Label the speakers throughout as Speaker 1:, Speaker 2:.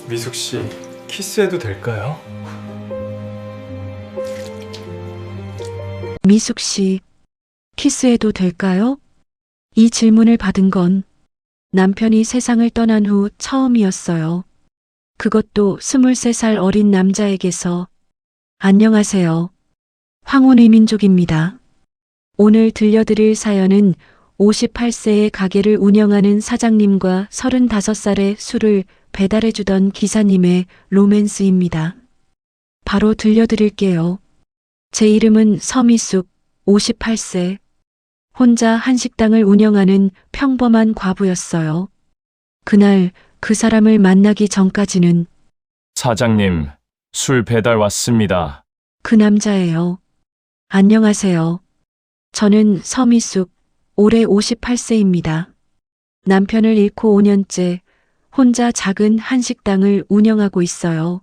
Speaker 1: 미숙 씨, 키스해도 될까요?
Speaker 2: 미숙 씨, 키스해도 될까요? 이 질문을 받은 건 남편이 세상을 떠난 후 처음이었어요. 그것도 23살 어린 남자에게서. 안녕하세요. 황혼의민족입니다. 오늘 들려드릴 사연은 58세의 가게를 운영하는 사장님과 35살의 술을 배달해주던 기사님의 로맨스입니다. 바로 들려드릴게요. 제 이름은 서미숙, 58세. 혼자 한식당을 운영하는 평범한 과부였어요. 그날 그 사람을 만나기 전까지는
Speaker 3: 사장님, 술 배달 왔습니다.
Speaker 2: 그 남자예요. 안녕하세요. 저는 서미숙, 올해 58세입니다. 남편을 잃고 5년째 혼자 작은 한식당을 운영하고 있어요.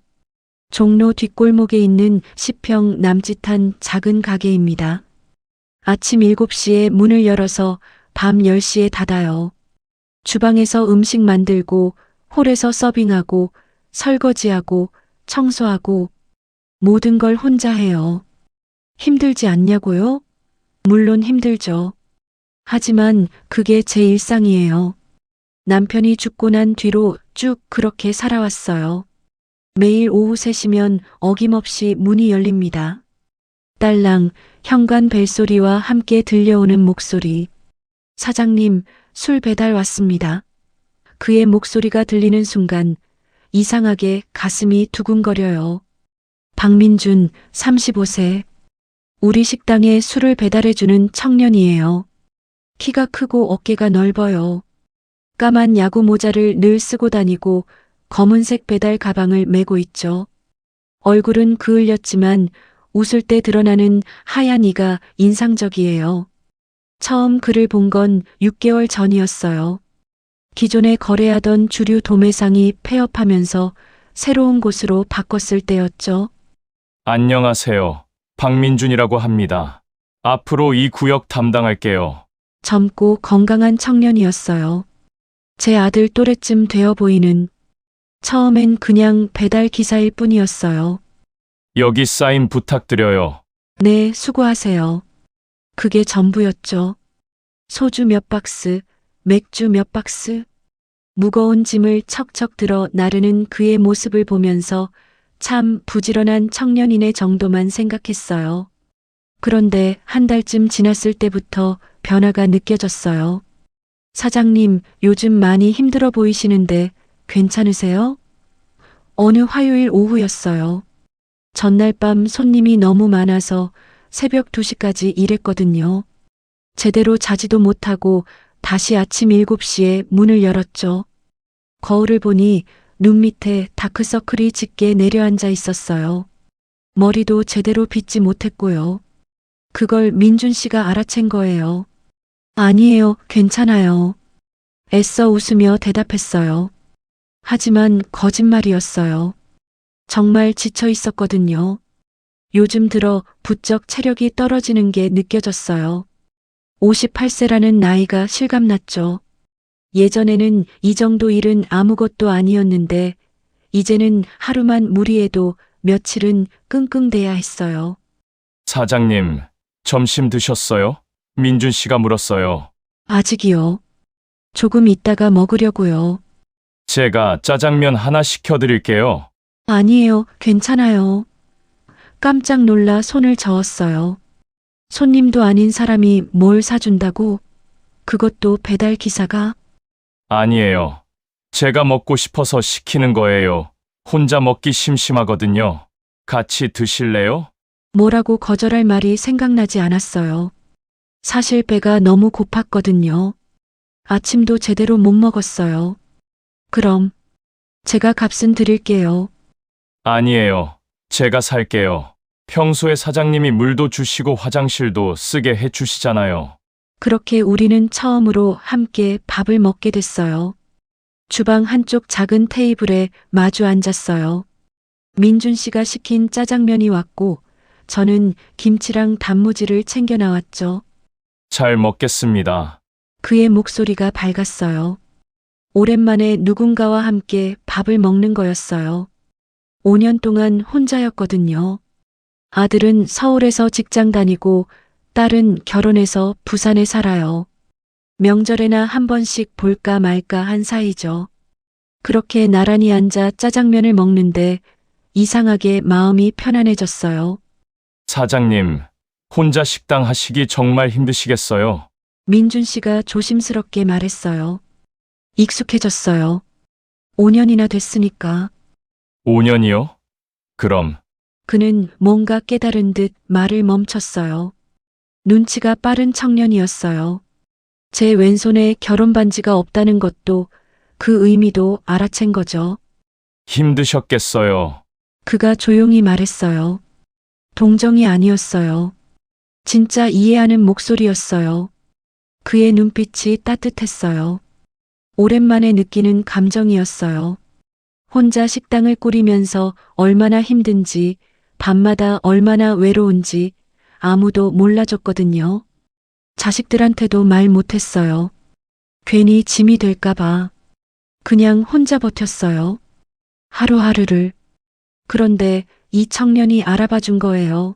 Speaker 2: 종로 뒷골목에 있는 10평 남짓한 작은 가게입니다. 아침 7시에 문을 열어서 밤 10시에 닫아요. 주방에서 음식 만들고, 홀에서 서빙하고, 설거지하고, 청소하고, 모든 걸 혼자 해요. 힘들지 않냐고요? 물론 힘들죠. 하지만 그게 제 일상이에요. 남편이 죽고 난 뒤로 쭉 그렇게 살아왔어요. 매일 오후 3시면 어김없이 문이 열립니다. 딸랑 현관 벨소리와 함께 들려오는 목소리. 사장님, 술 배달 왔습니다. 그의 목소리가 들리는 순간 이상하게 가슴이 두근거려요. 박민준, 35세. 우리 식당에 술을 배달해주는 청년이에요. 키가 크고 어깨가 넓어요. 까만 야구 모자를 늘 쓰고 다니고 검은색 배달 가방을 메고 있죠. 얼굴은 그을렸지만 웃을 때 드러나는 하얀 이가 인상적이에요. 처음 그를 본 건 6개월 전이었어요. 기존에 거래하던 주류 도매상이 폐업하면서 새로운 곳으로 바꿨을 때였죠.
Speaker 3: 안녕하세요. 박민준이라고 합니다. 앞으로 이 구역 담당할게요.
Speaker 2: 젊고 건강한 청년이었어요. 제 아들 또래쯤 되어 보이는. 처음엔 그냥 배달 기사일 뿐이었어요.
Speaker 3: 여기 사인 부탁드려요.
Speaker 2: 네, 수고하세요. 그게 전부였죠. 소주 몇 박스, 맥주 몇 박스. 무거운 짐을 척척 들어 나르는 그의 모습을 보면서 참 부지런한 청년이네 정도만 생각했어요. 그런데 한 달쯤 지났을 때부터 변화가 느껴졌어요. 사장님, 요즘 많이 힘들어 보이시는데 괜찮으세요? 어느 화요일 오후였어요. 전날 밤 손님이 너무 많아서 새벽 2시까지 일했거든요. 제대로 자지도 못하고 다시 아침 7시에 문을 열었죠. 거울을 보니 눈 밑에 다크서클이 짙게 내려앉아 있었어요. 머리도 제대로 빗지 못했고요. 그걸 민준 씨가 알아챈 거예요. 아니에요, 괜찮아요. 애써 웃으며 대답했어요. 하지만 거짓말이었어요. 정말 지쳐 있었거든요. 요즘 들어 부쩍 체력이 떨어지는 게 느껴졌어요. 58세라는 나이가 실감났죠. 예전에는 이 정도 일은 아무것도 아니었는데 이제는 하루만 무리해도 며칠은 끙끙대야 했어요.
Speaker 3: 사장님, 점심 드셨어요? 민준 씨가 물었어요.
Speaker 2: 아직이요. 조금 있다가 먹으려고요.
Speaker 3: 제가 짜장면 하나 시켜드릴게요.
Speaker 2: 아니에요, 괜찮아요. 깜짝 놀라 손을 저었어요. 손님도 아닌 사람이 뭘 사준다고? 그것도 배달 기사가?
Speaker 3: 아니에요. 제가 먹고 싶어서 시키는 거예요. 혼자 먹기 심심하거든요. 같이 드실래요?
Speaker 2: 뭐라고 거절할 말이 생각나지 않았어요. 사실 배가 너무 고팠거든요. 아침도 제대로 못 먹었어요. 그럼 제가 값은 드릴게요.
Speaker 3: 아니에요. 제가 살게요. 평소에 사장님이 물도 주시고 화장실도 쓰게 해주시잖아요.
Speaker 2: 그렇게 우리는 처음으로 함께 밥을 먹게 됐어요. 주방 한쪽 작은 테이블에 마주 앉았어요. 민준 씨가 시킨 짜장면이 왔고 저는 김치랑 단무지를 챙겨 나왔죠.
Speaker 3: 잘 먹겠습니다.
Speaker 2: 그의 목소리가 밝았어요. 오랜만에 누군가와 함께 밥을 먹는 거였어요. 5년 동안 혼자였거든요. 아들은 서울에서 직장 다니고 딸은 결혼해서 부산에 살아요. 명절에나 한 번씩 볼까 말까 한 사이죠. 그렇게 나란히 앉아 짜장면을 먹는데 이상하게 마음이 편안해졌어요.
Speaker 3: 사장님, 혼자 식당 하시기 정말 힘드시겠어요?
Speaker 2: 민준 씨가 조심스럽게 말했어요. 익숙해졌어요. 5년이나 됐으니까.
Speaker 3: 5년이요? 그럼,
Speaker 2: 그는 뭔가 깨달은 듯 말을 멈췄어요. 눈치가 빠른 청년이었어요. 제 왼손에 결혼 반지가 없다는 것도 그 의미도 알아챈 거죠.
Speaker 3: 힘드셨겠어요.
Speaker 2: 그가 조용히 말했어요. 동정이 아니었어요. 진짜 이해하는 목소리였어요. 그의 눈빛이 따뜻했어요. 오랜만에 느끼는 감정이었어요. 혼자 식당을 꾸리면서 얼마나 힘든지, 밤마다 얼마나 외로운지 아무도 몰라줬거든요. 자식들한테도 말 못했어요. 괜히 짐이 될까봐. 그냥 혼자 버텼어요. 하루하루를. 그런데 이 청년이 알아봐 준 거예요.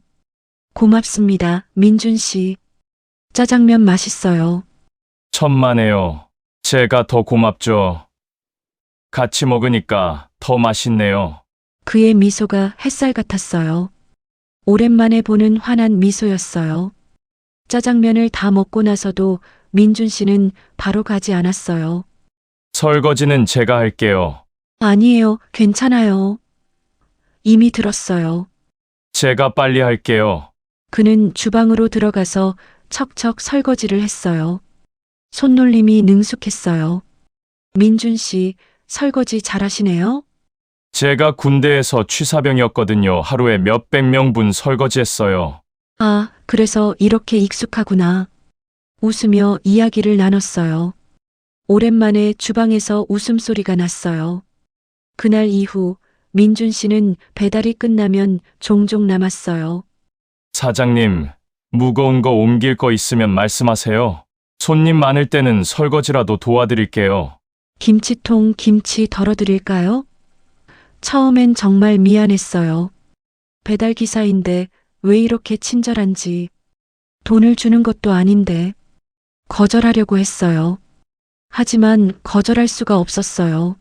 Speaker 2: 고맙습니다, 민준 씨. 짜장면 맛있어요.
Speaker 3: 천만에요. 제가 더 고맙죠. 같이 먹으니까 더 맛있네요.
Speaker 2: 그의 미소가 햇살 같았어요. 오랜만에 보는 환한 미소였어요. 짜장면을 다 먹고 나서도 민준 씨는 바로 가지 않았어요.
Speaker 3: 설거지는 제가 할게요.
Speaker 2: 아니에요, 괜찮아요. 이미 들었어요.
Speaker 3: 제가 빨리 할게요.
Speaker 2: 그는 주방으로 들어가서 척척 설거지를 했어요. 손놀림이 능숙했어요. 민준 씨, 설거지 잘하시네요?
Speaker 3: 제가 군대에서 취사병이었거든요. 하루에 몇백 명분 설거지했어요.
Speaker 2: 아, 그래서 이렇게 익숙하구나. 웃으며 이야기를 나눴어요. 오랜만에 주방에서 웃음소리가 났어요. 그날 이후 민준 씨는 배달이 끝나면 종종 남았어요.
Speaker 3: 사장님, 무거운 거 옮길 거 있으면 말씀하세요. 손님 많을 때는 설거지라도 도와드릴게요.
Speaker 2: 김치통 김치 덜어드릴까요? 처음엔 정말 미안했어요. 배달 기사인데 왜 이렇게 친절한지. 돈을 주는 것도 아닌데. 거절하려고 했어요. 하지만 거절할 수가 없었어요.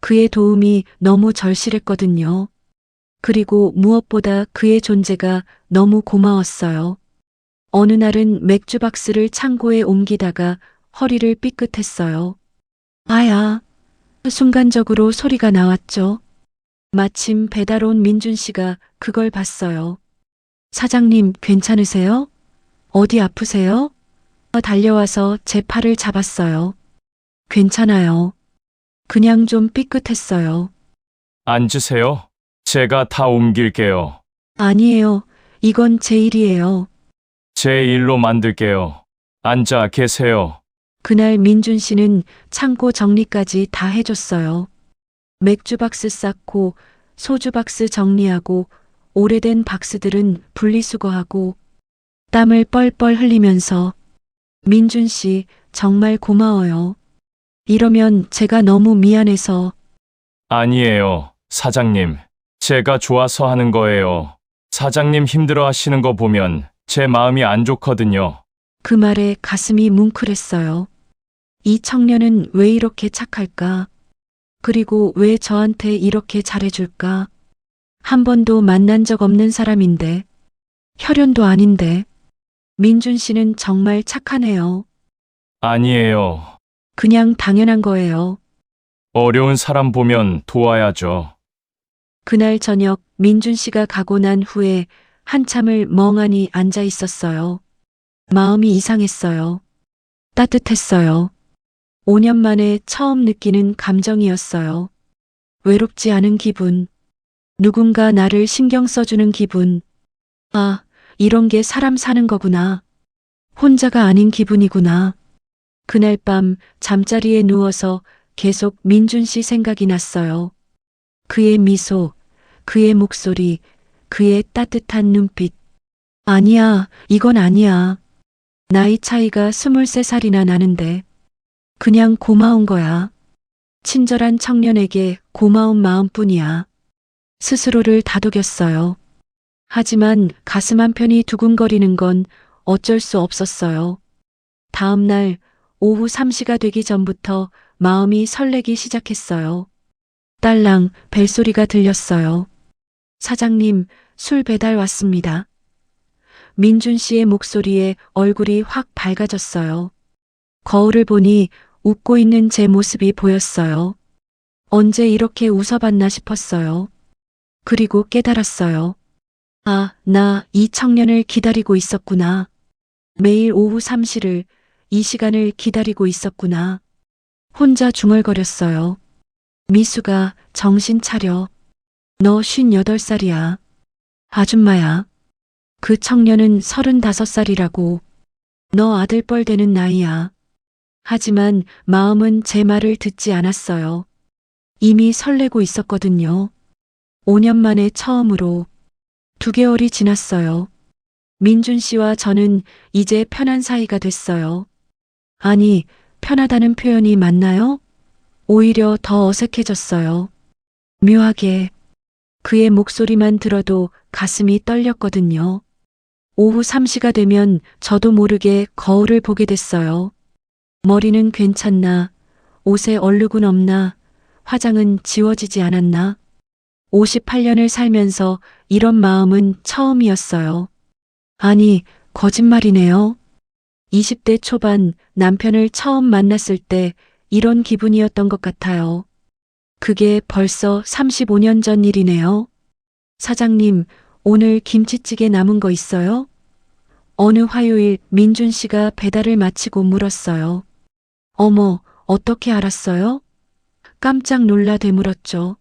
Speaker 2: 그의 도움이 너무 절실했거든요. 그리고 무엇보다 그의 존재가 너무 고마웠어요. 어느 날은 맥주 박스를 창고에 옮기다가 허리를 삐끗했어요. 아야. 순간적으로 소리가 나왔죠. 마침 배달 온 민준 씨가 그걸 봤어요. 사장님, 괜찮으세요? 어디 아프세요? 달려와서 제 팔을 잡았어요. 괜찮아요. 그냥 좀 삐끗했어요.
Speaker 3: 앉으세요. 제가 다 옮길게요.
Speaker 2: 아니에요. 이건 제 일이에요.
Speaker 3: 제 일로 만들게요. 앉아 계세요.
Speaker 2: 그날 민준 씨는 창고 정리까지 다 해줬어요. 맥주 박스 쌓고 소주 박스 정리하고 오래된 박스들은 분리수거하고 땀을 뻘뻘 흘리면서 민준 씨 정말 고마워요. 이러면 제가 너무 미안해서
Speaker 3: 아니에요, 사장님. 제가 좋아서 하는 거예요. 사장님 힘들어 하시는 거 보면 제 마음이 안 좋거든요.
Speaker 2: 그 말에 가슴이 뭉클했어요. 이 청년은 왜 이렇게 착할까? 그리고 왜 저한테 이렇게 잘해줄까? 한 번도 만난 적 없는 사람인데, 혈연도 아닌데, 민준 씨는 정말 착하네요.
Speaker 3: 아니에요.
Speaker 2: 그냥 당연한 거예요.
Speaker 3: 어려운 사람 보면 도와야죠.
Speaker 2: 그날 저녁 민준 씨가 가고 난 후에 한참을 멍하니 앉아 있었어요. 마음이 이상했어요. 따뜻했어요. 5년 만에 처음 느끼는 감정이었어요. 외롭지 않은 기분. 누군가 나를 신경 써주는 기분. 아, 이런 게 사람 사는 거구나. 혼자가 아닌 기분이구나. 그날 밤 잠자리에 누워서 계속 민준 씨 생각이 났어요. 그의 미소, 그의 목소리, 그의 따뜻한 눈빛. 아니야, 이건 아니야. 나이 차이가 23살이나 나는데. 그냥 고마운 거야. 친절한 청년에게 고마운 마음뿐이야. 스스로를 다독였어요. 하지만 가슴 한편이 두근거리는 건 어쩔 수 없었어요. 다음 날 오후 3시가 되기 전부터 마음이 설레기 시작했어요. 딸랑 벨소리가 들렸어요. 사장님, 술 배달 왔습니다. 민준 씨의 목소리에 얼굴이 확 밝아졌어요. 거울을 보니 웃고 있는 제 모습이 보였어요. 언제 이렇게 웃어봤나 싶었어요. 그리고 깨달았어요. 아, 나 이 청년을 기다리고 있었구나. 매일 오후 3시를 이 시간을 기다리고 있었구나. 혼자 중얼거렸어요. 미수가 정신 차려. 너 58살이야. 아줌마야. 그 청년은 35살이라고. 너 아들뻘 되는 나이야. 하지만 마음은 제 말을 듣지 않았어요. 이미 설레고 있었거든요. 5년 만에 처음으로 2개월이 지났어요. 민준 씨와 저는 이제 편한 사이가 됐어요. 아니, 편하다는 표현이 맞나요? 오히려 더 어색해졌어요. 묘하게 그의 목소리만 들어도 가슴이 떨렸거든요. 오후 3시가 되면 저도 모르게 거울을 보게 됐어요. 머리는 괜찮나? 옷에 얼룩은 없나? 화장은 지워지지 않았나? 58년을 살면서 이런 마음은 처음이었어요. 아니, 거짓말이네요. 20대 초반 남편을 처음 만났을 때 이런 기분이었던 것 같아요. 그게 벌써 35년 전 일이네요. 사장님, 오늘 김치찌개 남은 거 있어요? 어느 화요일 민준 씨가 배달을 마치고 물었어요. 어머, 어떻게 알았어요? 깜짝 놀라 되물었죠.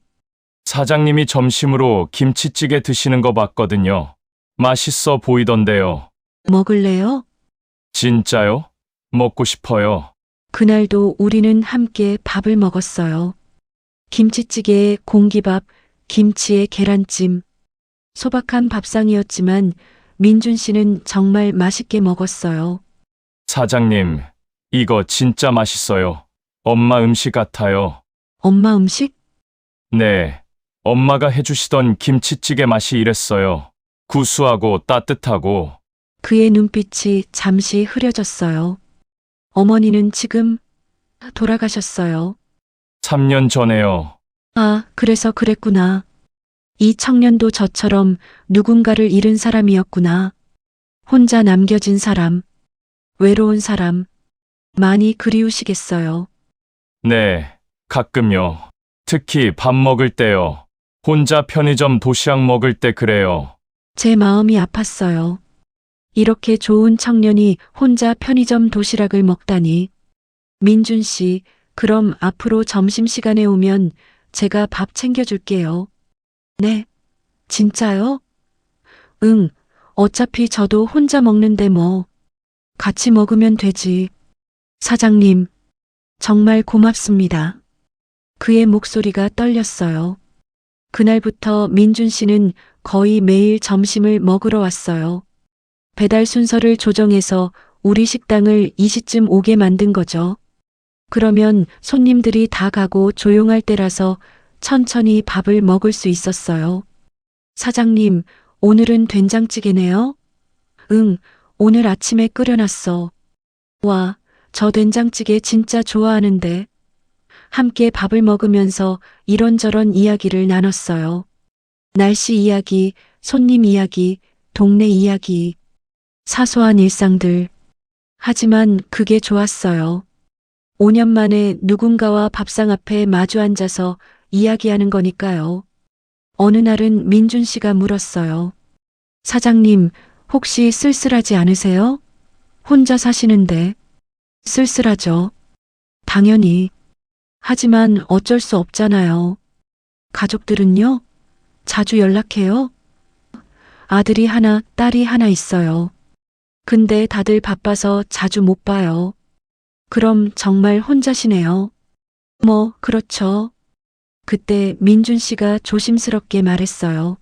Speaker 3: 사장님이 점심으로 김치찌개 드시는 거 봤거든요. 맛있어 보이던데요.
Speaker 2: 먹을래요?
Speaker 3: 진짜요? 먹고 싶어요.
Speaker 2: 그날도 우리는 함께 밥을 먹었어요. 김치찌개에 공기밥, 김치에 계란찜. 소박한 밥상이었지만 민준 씨는 정말 맛있게 먹었어요.
Speaker 3: 사장님, 이거 진짜 맛있어요. 엄마 음식 같아요.
Speaker 2: 엄마 음식?
Speaker 3: 네, 엄마가 해주시던 김치찌개 맛이 이랬어요. 구수하고 따뜻하고.
Speaker 2: 그의 눈빛이 잠시 흐려졌어요. 어머니는 지금 돌아가셨어요.
Speaker 3: 3년 전에요.
Speaker 2: 아, 그래서 그랬구나. 이 청년도 저처럼 누군가를 잃은 사람이었구나. 혼자 남겨진 사람, 외로운 사람, 많이 그리우시겠어요.
Speaker 3: 네, 가끔요. 특히 밥 먹을 때요. 혼자 편의점 도시락 먹을 때 그래요.
Speaker 2: 제 마음이 아팠어요. 이렇게 좋은 청년이 혼자 편의점 도시락을 먹다니. 민준 씨, 그럼 앞으로 점심시간에 오면 제가 밥 챙겨줄게요. 네, 진짜요? 응, 어차피 저도 혼자 먹는데 뭐. 같이 먹으면 되지. 사장님, 정말 고맙습니다. 그의 목소리가 떨렸어요. 그날부터 민준 씨는 거의 매일 점심을 먹으러 왔어요. 배달 순서를 조정해서 우리 식당을 이 시쯤 오게 만든 거죠. 그러면 손님들이 다 가고 조용할 때라서 천천히 밥을 먹을 수 있었어요. 사장님, 오늘은 된장찌개네요? 응, 오늘 아침에 끓여놨어. 와, 저 된장찌개 진짜 좋아하는데. 함께 밥을 먹으면서 이런저런 이야기를 나눴어요. 날씨 이야기, 손님 이야기, 동네 이야기. 사소한 일상들. 하지만 그게 좋았어요. 5년 만에 누군가와 밥상 앞에 마주 앉아서 이야기하는 거니까요. 어느 날은 민준 씨가 물었어요. 사장님, 혹시 쓸쓸하지 않으세요? 혼자 사시는데. 쓸쓸하죠. 당연히. 하지만 어쩔 수 없잖아요. 가족들은요? 자주 연락해요? 아들이 하나, 딸이 하나 있어요. 근데 다들 바빠서 자주 못 봐요. 그럼 정말 혼자시네요. 뭐, 그렇죠. 그때 민준 씨가 조심스럽게 말했어요.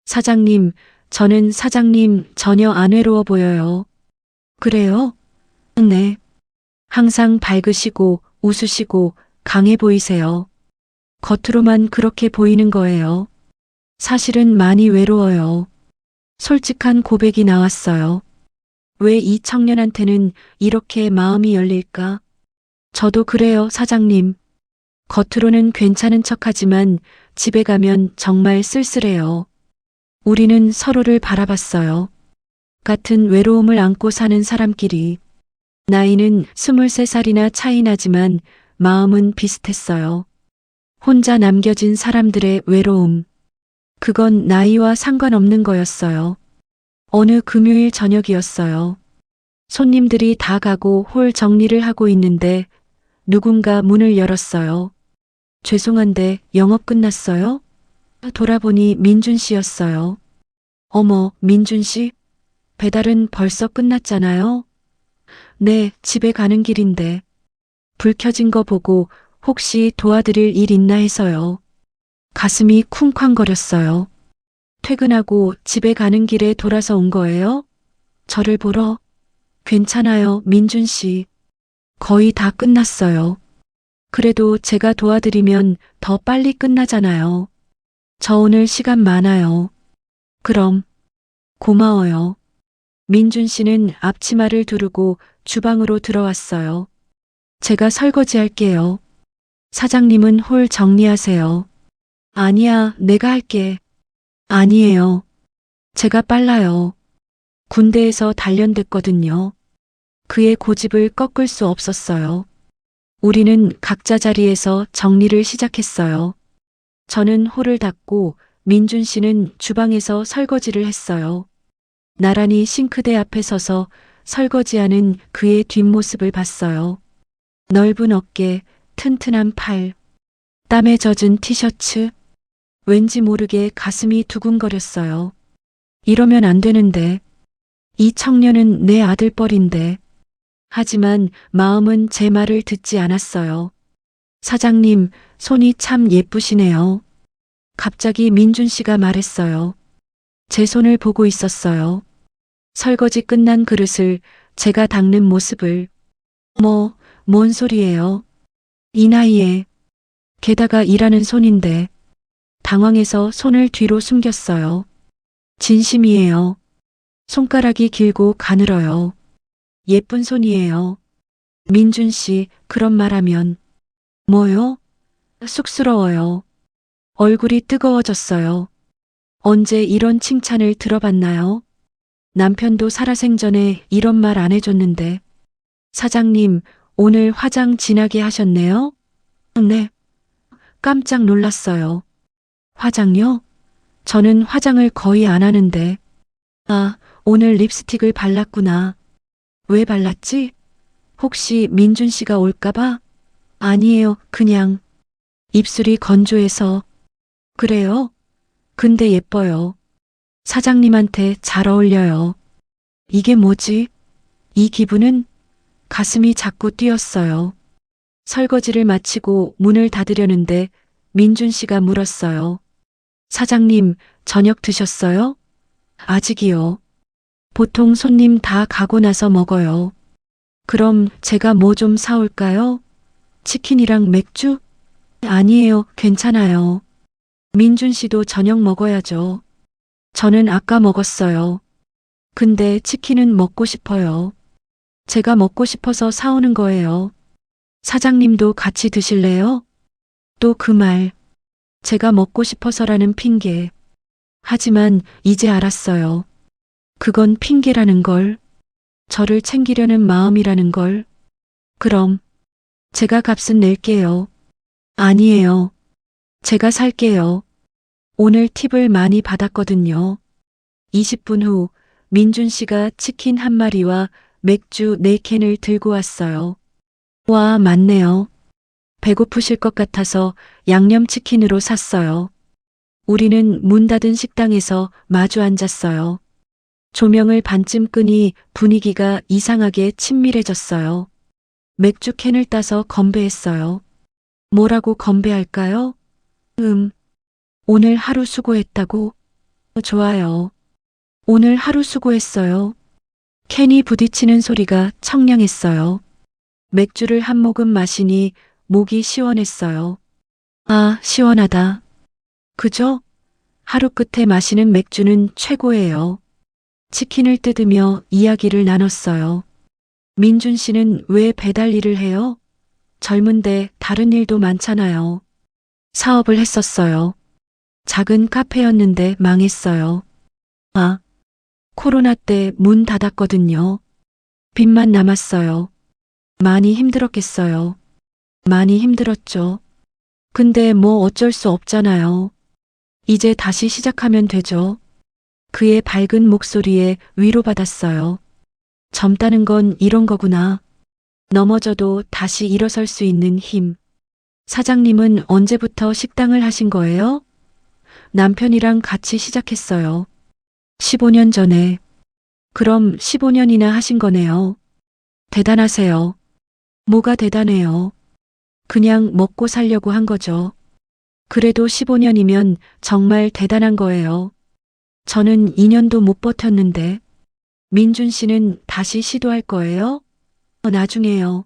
Speaker 2: 사장님, 저는 사장님 전혀 안 외로워 보여요. 그래요? 네. 항상 밝으시고 웃으시고 강해 보이세요. 겉으로만 그렇게 보이는 거예요. 사실은 많이 외로워요. 솔직한 고백이 나왔어요. 왜 이 청년한테는 이렇게 마음이 열릴까? 저도 그래요, 사장님. 겉으로는 괜찮은 척하지만 집에 가면 정말 쓸쓸해요. 우리는 서로를 바라봤어요. 같은 외로움을 안고 사는 사람끼리. 나이는 23살이나 차이 나지만 마음은 비슷했어요. 혼자 남겨진 사람들의 외로움. 그건 나이와 상관없는 거였어요. 어느 금요일 저녁이었어요. 손님들이 다 가고 홀 정리를 하고 있는데 누군가 문을 열었어요. 죄송한데 영업 끝났어요? 돌아보니 민준 씨였어요. 어머, 민준 씨? 배달은 벌써 끝났잖아요? 네, 집에 가는 길인데. 불 켜진 거 보고 혹시 도와드릴 일 있나 해서요. 가슴이 쿵쾅거렸어요. 퇴근하고 집에 가는 길에 돌아서 온 거예요? 저를 보러? 괜찮아요, 민준 씨. 거의 다 끝났어요. 그래도 제가 도와드리면 더 빨리 끝나잖아요. 저 오늘 시간 많아요. 그럼. 고마워요. 민준 씨는 앞치마를 두르고 주방으로 들어왔어요. 제가 설거지 할게요. 사장님은 홀 정리하세요. 아니야, 내가 할게. 아니에요. 제가 빨라요. 군대에서 단련됐거든요. 그의 고집을 꺾을 수 없었어요. 우리는 각자 자리에서 정리를 시작했어요. 저는 홀을 닦고 민준 씨는 주방에서 설거지를 했어요. 나란히 싱크대 앞에 서서 설거지하는 그의 뒷모습을 봤어요. 넓은 어깨, 튼튼한 팔, 땀에 젖은 티셔츠. 왠지 모르게 가슴이 두근거렸어요. 이러면 안 되는데. 이 청년은 내 아들뻘인데. 하지만 마음은 제 말을 듣지 않았어요. 사장님, 손이 참 예쁘시네요. 갑자기 민준 씨가 말했어요. 제 손을 보고 있었어요. 설거지 끝난 그릇을 제가 닦는 모습을. 뭔 소리예요? 이 나이에. 게다가 일하는 손인데. 당황해서 손을 뒤로 숨겼어요. 진심이에요. 손가락이 길고 가늘어요. 예쁜 손이에요. 민준 씨, 그런 말하면. 뭐요? 쑥스러워요. 얼굴이 뜨거워졌어요. 언제 이런 칭찬을 들어봤나요? 남편도 살아생전에 이런 말 안 해줬는데. 사장님, 오늘 화장 진하게 하셨네요? 네. 깜짝 놀랐어요. 화장요? 저는 화장을 거의 안 하는데. 아, 오늘 립스틱을 발랐구나. 왜 발랐지? 혹시 민준 씨가 올까봐? 아니에요, 그냥. 입술이 건조해서. 그래요? 근데 예뻐요. 사장님한테 잘 어울려요. 이게 뭐지? 이 기분은? 가슴이 자꾸 뛰었어요. 설거지를 마치고 문을 닫으려는데 민준 씨가 물었어요. 사장님, 저녁 드셨어요? 아직이요. 보통 손님 다 가고 나서 먹어요. 그럼 제가 뭐 좀 사올까요? 치킨이랑 맥주? 아니에요, 괜찮아요. 민준 씨도 저녁 먹어야죠. 저는 아까 먹었어요. 근데 치킨은 먹고 싶어요. 제가 먹고 싶어서 사오는 거예요. 사장님도 같이 드실래요? 또 그 말. 제가 먹고 싶어서라는 핑계. 하지만 이제 알았어요. 그건 핑계라는 걸. 저를 챙기려는 마음이라는 걸. 그럼 제가 값은 낼게요. 아니에요. 제가 살게요. 오늘 팁을 많이 받았거든요. 20분 후 민준 씨가 치킨 한 마리와 맥주 4캔을 들고 왔어요. 와, 맞네요. 배고프실 것 같아서 양념치킨으로 샀어요. 우리는 문 닫은 식당에서 마주 앉았어요. 조명을 반쯤 끄니 분위기가 이상하게 친밀해졌어요. 맥주 캔을 따서 건배했어요. 뭐라고 건배할까요? 오늘 하루 수고했다고? 좋아요. 오늘 하루 수고했어요. 캔이 부딪히는 소리가 청량했어요. 맥주를 한 모금 마시니 목이 시원했어요. 아, 시원하다. 그죠? 하루 끝에 마시는 맥주는 최고예요. 치킨을 뜯으며 이야기를 나눴어요. 민준 씨는 왜 배달 일을 해요? 젊은데 다른 일도 많잖아요. 사업을 했었어요. 작은 카페였는데 망했어요. 아, 코로나 때 문 닫았거든요. 빚만 남았어요. 많이 힘들었겠어요. 많이 힘들었죠. 근데 뭐 어쩔 수 없잖아요. 이제 다시 시작하면 되죠. 그의 밝은 목소리에 위로받았어요. 젊다는 건 이런 거구나. 넘어져도 다시 일어설 수 있는 힘. 사장님은 언제부터 식당을 하신 거예요? 남편이랑 같이 시작했어요. 15년 전에. 그럼 15년이나 하신 거네요. 대단하세요. 뭐가 대단해요? 그냥 먹고 살려고 한 거죠. 그래도 15년이면 정말 대단한 거예요. 저는 2년도 못 버텼는데. 민준 씨는 다시 시도할 거예요? 나중에요.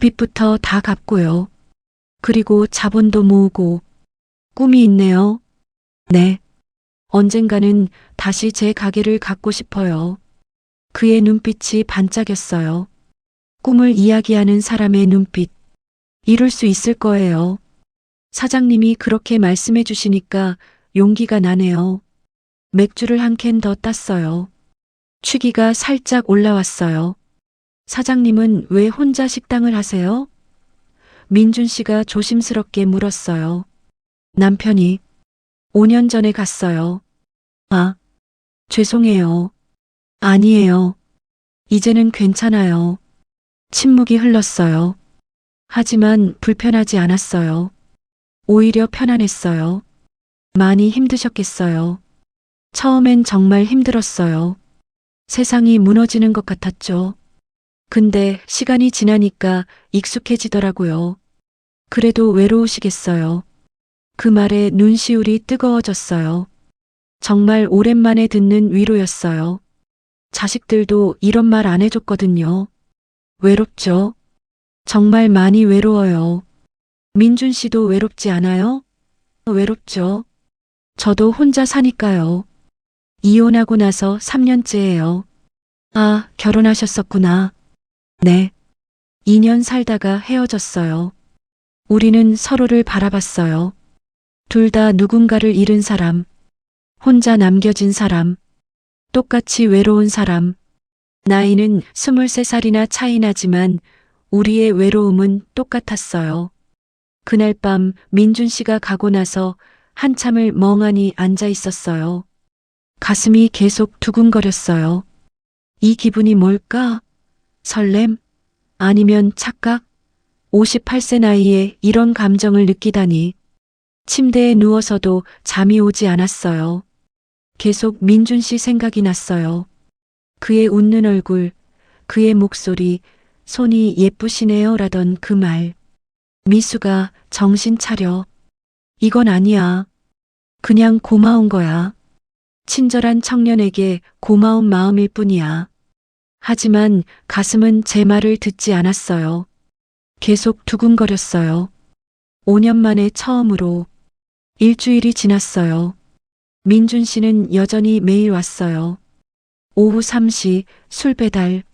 Speaker 2: 빚부터 다 갚고요. 그리고 자본도 모으고. 꿈이 있네요. 네. 언젠가는 다시 제 가게를 갖고 싶어요. 그의 눈빛이 반짝였어요. 꿈을 이야기하는 사람의 눈빛. 이룰 수 있을 거예요. 사장님이 그렇게 말씀해 주시니까 용기가 나네요. 맥주를 한 캔 더 땄어요. 취기가 살짝 올라왔어요. 사장님은 왜 혼자 식당을 하세요? 민준 씨가 조심스럽게 물었어요. 남편이 5년 전에 갔어요. 아, 죄송해요. 아니에요. 이제는 괜찮아요. 침묵이 흘렀어요. 하지만 불편하지 않았어요. 오히려 편안했어요. 많이 힘드셨겠어요. 처음엔 정말 힘들었어요. 세상이 무너지는 것 같았죠. 근데 시간이 지나니까 익숙해지더라고요. 그래도 외로우시겠어요. 그 말에 눈시울이 뜨거워졌어요. 정말 오랜만에 듣는 위로였어요. 자식들도 이런 말 안 해줬거든요. 외롭죠? 정말 많이 외로워요. 민준 씨도 외롭지 않아요? 외롭죠. 저도 혼자 사니까요. 이혼하고 나서 3년째예요. 아, 결혼하셨었구나. 네. 2년 살다가 헤어졌어요. 우리는 서로를 바라봤어요. 둘 다 누군가를 잃은 사람, 혼자 남겨진 사람, 똑같이 외로운 사람. 나이는 23살이나 차이 나지만 우리의 외로움은 똑같았어요. 그날 밤 민준 씨가 가고 나서 한참을 멍하니 앉아 있었어요. 가슴이 계속 두근거렸어요. 이 기분이 뭘까? 설렘? 아니면 착각? 58세 나이에 이런 감정을 느끼다니. 침대에 누워서도 잠이 오지 않았어요. 계속 민준 씨 생각이 났어요. 그의 웃는 얼굴, 그의 목소리, 손이 예쁘시네요 라던 그 말. 미수가 정신 차려. 이건 아니야. 그냥 고마운 거야. 친절한 청년에게 고마운 마음일 뿐이야. 하지만 가슴은 제 말을 듣지 않았어요. 계속 두근거렸어요. 5년 만에 처음으로. 일주일이 지났어요. 민준 씨는 여전히 매일 왔어요. 오후 3시 술 배달.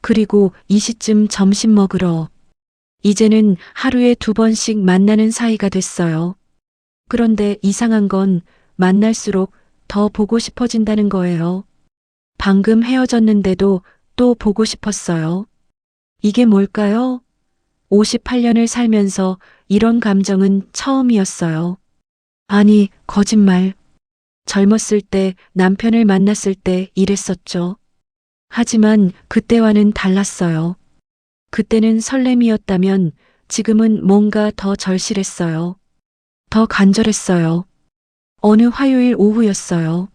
Speaker 2: 그리고 이 시쯤 점심 먹으러. 이제는 하루에 2번씩 만나는 사이가 됐어요. 그런데 이상한 건 만날수록 더 보고 싶어진다는 거예요. 방금 헤어졌는데도 또 보고 싶었어요. 이게 뭘까요? 58년을 살면서 이런 감정은 처음이었어요. 아니, 거짓말. 젊었을 때 남편을 만났을 때 이랬었죠. 하지만 그때와는 달랐어요. 그때는 설렘이었다면 지금은 뭔가 더 절실했어요. 더 간절했어요. 어느 화요일 오후였어요.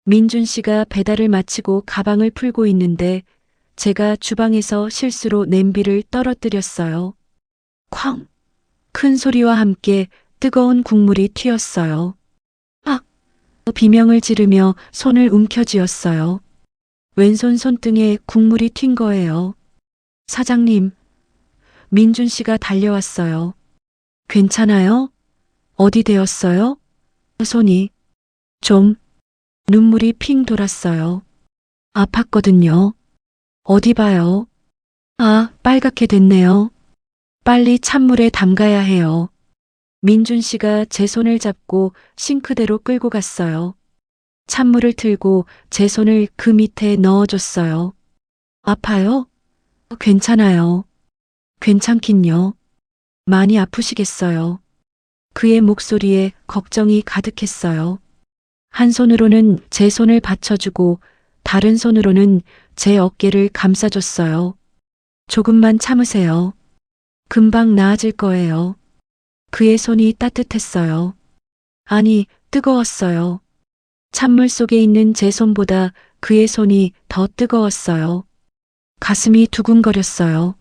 Speaker 2: 민준 씨가 배달을 마치고 가방을 풀고 있는데 제가 주방에서 실수로 냄비를 떨어뜨렸어요. 쾅! 큰 소리와 함께 뜨거운 국물이 튀었어요. 아! 비명을 지르며 손을 움켜쥐었어요. 왼손 손등에 국물이 튄 거예요. 사장님, 민준 씨가 달려왔어요. 괜찮아요? 어디 되었어요? 손이 좀 눈물이 핑 돌았어요. 아팠거든요. 어디 봐요? 아, 빨갛게 됐네요. 빨리 찬물에 담가야 해요. 민준 씨가 제 손을 잡고 싱크대로 끌고 갔어요. 찬물을 틀고 제 손을 그 밑에 넣어줬어요. 아파요? 괜찮아요. 괜찮긴요. 많이 아프시겠어요. 그의 목소리에 걱정이 가득했어요. 한 손으로는 제 손을 받쳐주고 다른 손으로는 제 어깨를 감싸줬어요. 조금만 참으세요. 금방 나아질 거예요. 그의 손이 따뜻했어요. 아니, 뜨거웠어요. 찬물 속에 있는 제 손보다 그의 손이 더 뜨거웠어요. 가슴이 두근거렸어요.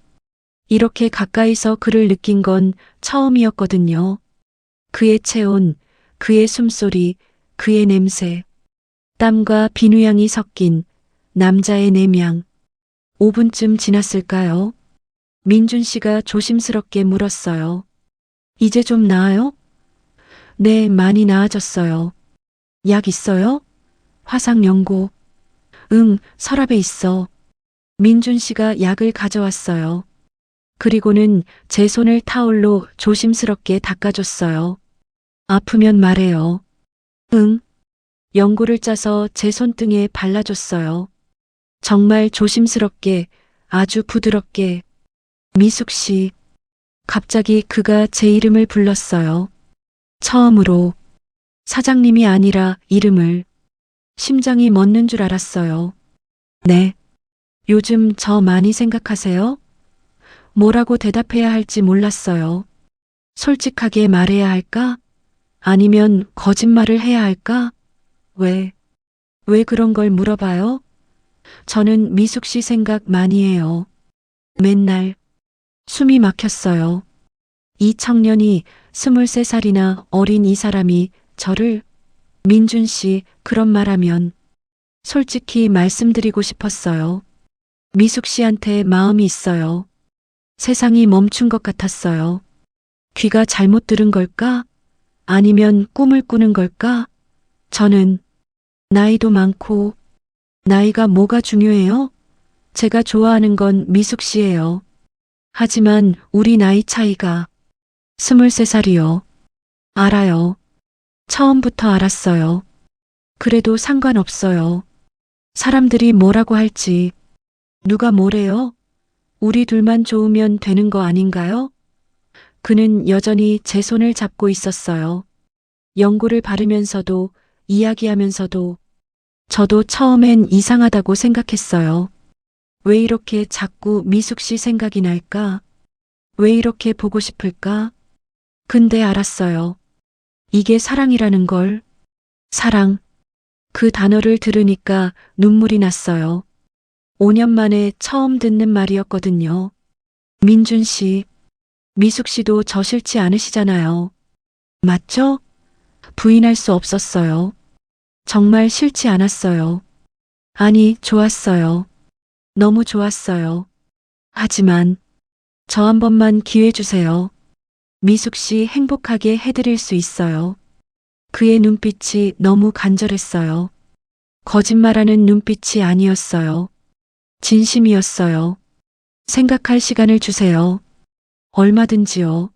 Speaker 2: 이렇게 가까이서 그를 느낀 건 처음이었거든요. 그의 체온, 그의 숨소리, 그의 냄새, 땀과 비누향이 섞인 남자의 내향. 5분쯤 지났을까요? 민준 씨가 조심스럽게 물었어요. 이제 좀 나아요? 네, 많이 나아졌어요. 약 있어요? 화상 연고. 응, 서랍에 있어. 민준 씨가 약을 가져왔어요. 그리고는 제 손을 타올로 조심스럽게 닦아줬어요. 아프면 말해요. 응. 연고를 짜서 제 손등에 발라줬어요. 정말 조심스럽게, 아주 부드럽게. 미숙 씨. 갑자기 그가 제 이름을 불렀어요. 처음으로. 사장님이 아니라 이름을. 심장이 멎는 줄 알았어요. 네. 요즘 저 많이 생각하세요? 뭐라고 대답해야 할지 몰랐어요. 솔직하게 말해야 할까? 아니면 거짓말을 해야 할까? 왜 그런 걸 물어봐요? 저는 미숙 씨 생각 많이 해요. 맨날. 숨이 막혔어요. 이 청년이 23살이나 어린 이 사람이 저를, 민준 씨, 그런 말하면 솔직히 말씀드리고 싶었어요. 미숙 씨한테 마음이 있어요. 세상이 멈춘 것 같았어요. 귀가 잘못 들은 걸까? 아니면 꿈을 꾸는 걸까? 저는 나이도 많고, 나이가 뭐가 중요해요? 제가 좋아하는 건 미숙 씨예요. 하지만 우리 나이 차이가 23살이요. 알아요. 처음부터 알았어요. 그래도 상관없어요. 사람들이 뭐라고 할지. 누가 뭐래요? 우리 둘만 좋으면 되는 거 아닌가요? 그는 여전히 제 손을 잡고 있었어요. 연고를 바르면서도 이야기하면서도 저도 처음엔 이상하다고 생각했어요. 왜 이렇게 자꾸 미숙 씨 생각이 날까? 왜 이렇게 보고 싶을까? 근데 알았어요. 이게 사랑이라는 걸. 사랑. 그 단어를 들으니까 눈물이 났어요. 5년 만에 처음 듣는 말이었거든요. 민준 씨, 미숙 씨도 저 싫지 않으시잖아요. 맞죠? 부인할 수 없었어요. 정말 싫지 않았어요. 아니, 좋았어요. 너무 좋았어요. 하지만 저 한 번만 기회 주세요. 미숙 씨 행복하게 해드릴 수 있어요. 그의 눈빛이 너무 간절했어요. 거짓말하는 눈빛이 아니었어요. 진심이었어요. 생각할 시간을 주세요. 얼마든지요.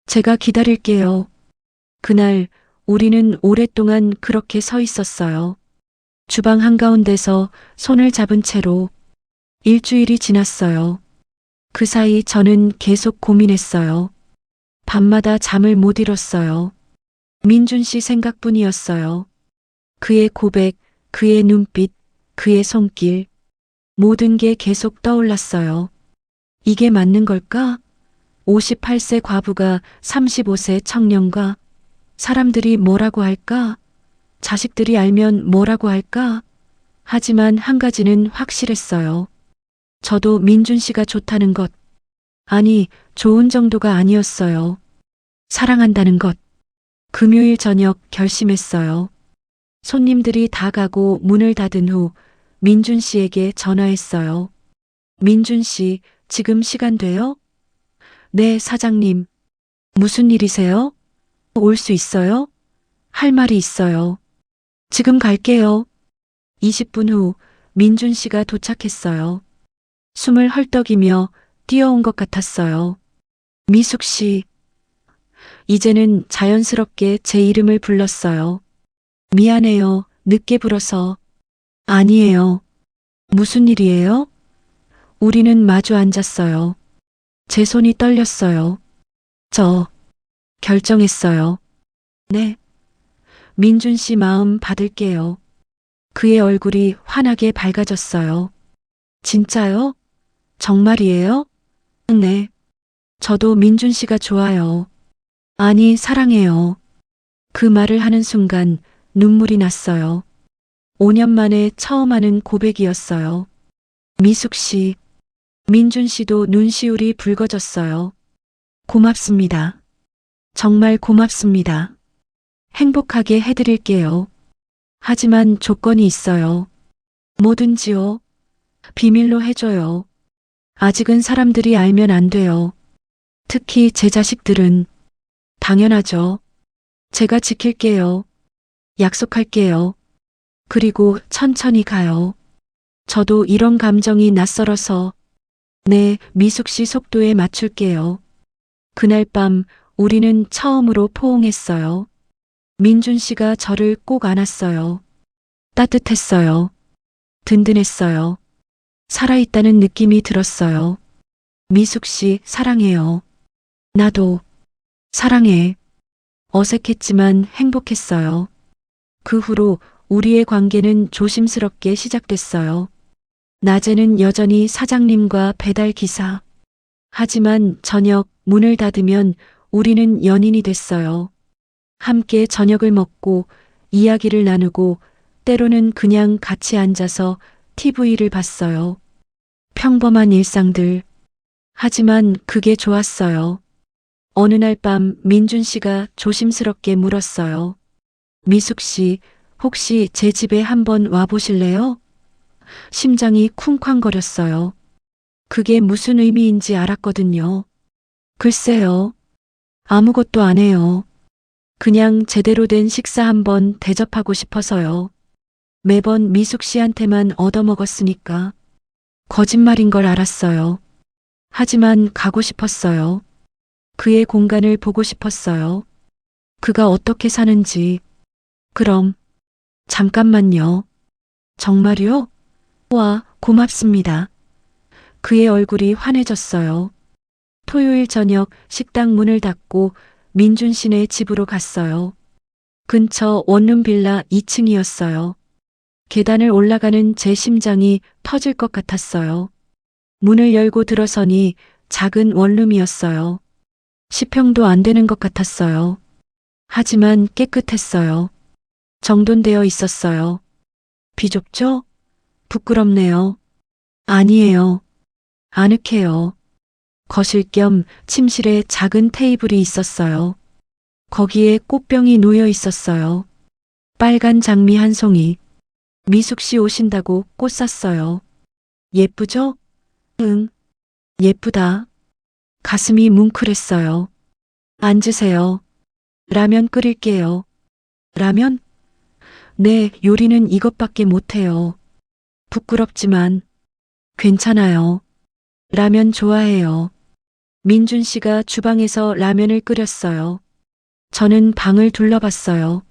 Speaker 2: 제가 기다릴게요. 그날 우리는 오랫동안 그렇게 서 있었어요. 주방 한가운데서 손을 잡은 채로. 일주일이 지났어요. 그 사이 저는 계속 고민했어요. 밤마다 잠을 못 이뤘어요. 민준 씨 생각뿐이었어요. 그의 고백, 그의 눈빛, 그의 손길. 모든 게 계속 떠올랐어요. 이게 맞는 걸까? 58세 과부가 35세 청년과. 사람들이 뭐라고 할까? 자식들이 알면 뭐라고 할까? 하지만 한 가지는 확실했어요. 저도 민준 씨가 좋다는 것. 아니, 좋은 정도가 아니었어요. 사랑한다는 것. 금요일 저녁 결심했어요. 손님들이 다 가고 문을 닫은 후 민준 씨에게 전화했어요. 민준 씨, 지금 시간 돼요? 네, 사장님. 무슨 일이세요? 올 수 있어요? 할 말이 있어요. 지금 갈게요. 20분 후 민준 씨가 도착했어요. 숨을 헐떡이며 뛰어온 것 같았어요. 미숙 씨. 이제는 자연스럽게 제 이름을 불렀어요. 미안해요. 늦게 불어서. 아니에요. 무슨 일이에요? 우리는 마주 앉았어요. 제 손이 떨렸어요. 저 결정했어요. 네. 민준 씨 마음 받을게요. 그의 얼굴이 환하게 밝아졌어요. 진짜요? 정말이에요? 네. 저도 민준 씨가 좋아요. 아니, 사랑해요. 그 말을 하는 순간 눈물이 났어요. 5년 만에 처음 하는 고백이었어요. 미숙 씨, 민준 씨도 눈시울이 붉어졌어요. 고맙습니다. 정말 고맙습니다. 행복하게 해드릴게요. 하지만 조건이 있어요. 뭐든지요. 비밀로 해줘요. 아직은 사람들이 알면 안 돼요. 특히 제 자식들은. 당연하죠. 제가 지킬게요. 약속할게요. 그리고 천천히 가요. 저도 이런 감정이 낯설어서. 네, 미숙 씨 속도에 맞출게요. 그날 밤 우리는 처음으로 포옹했어요. 민준 씨가 저를 꼭 안았어요. 따뜻했어요. 든든했어요. 살아있다는 느낌이 들었어요. 미숙 씨, 사랑해요. 나도 사랑해. 어색했지만 행복했어요. 그 후로 우리의 관계는 조심스럽게 시작됐어요. 낮에는 여전히 사장님과 배달 기사. 하지만 저녁 문을 닫으면 우리는 연인이 됐어요. 함께 저녁을 먹고 이야기를 나누고 때로는 그냥 같이 앉아서 TV를 봤어요. 평범한 일상들. 하지만 그게 좋았어요. 어느 날 밤 민준 씨가 조심스럽게 물었어요. 미숙 씨, 혹시 제 집에 한번 와보실래요? 심장이 쿵쾅거렸어요. 그게 무슨 의미인지 알았거든요. 글쎄요. 아무것도 안 해요. 그냥 제대로 된 식사 한번 대접하고 싶어서요. 매번 미숙 씨한테만 얻어먹었으니까. 거짓말인 걸 알았어요. 하지만 가고 싶었어요. 그의 공간을 보고 싶었어요. 그가 어떻게 사는지. 그럼, 잠깐만요. 정말요? 와, 고맙습니다. 그의 얼굴이 환해졌어요. 토요일 저녁 식당 문을 닫고 민준 씨네 집으로 갔어요. 근처 원룸 빌라 2층이었어요. 계단을 올라가는 제 심장이 터질 것 같았어요. 문을 열고 들어서니 작은 원룸이었어요. 10평도 안 되는 것 같았어요. 하지만 깨끗했어요. 정돈되어 있었어요. 비좁죠? 부끄럽네요. 아니에요. 아늑해요. 거실 겸 침실에 작은 테이블이 있었어요. 거기에 꽃병이 놓여 있었어요. 빨간 장미 한 송이. 미숙 씨 오신다고 꽃 샀어요. 예쁘죠? 응. 예쁘다. 가슴이 뭉클했어요. 앉으세요. 라면 끓일게요. 라면? 네, 요리는 이것밖에 못해요. 부끄럽지만 괜찮아요. 라면 좋아해요. 민준 씨가 주방에서 라면을 끓였어요. 저는 방을 둘러봤어요.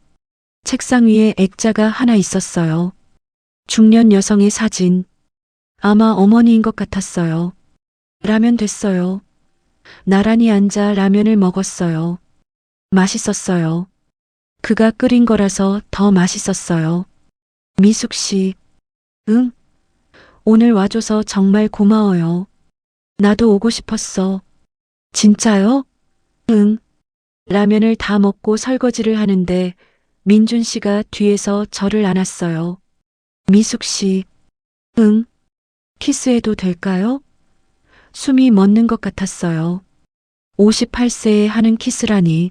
Speaker 2: 책상 위에 액자가 하나 있었어요. 중년 여성의 사진. 아마 어머니인 것 같았어요. 라면 됐어요. 나란히 앉아 라면을 먹었어요. 맛있었어요. 그가 끓인 거라서 더 맛있었어요. 미숙 씨. 응? 오늘 와줘서 정말 고마워요. 나도 오고 싶었어. 진짜요? 응. 라면을 다 먹고 설거지를 하는데 민준 씨가 뒤에서 저를 안았어요. 미숙 씨. 응. 키스해도 될까요? 숨이 멎는 것 같았어요. 58세에 하는 키스라니.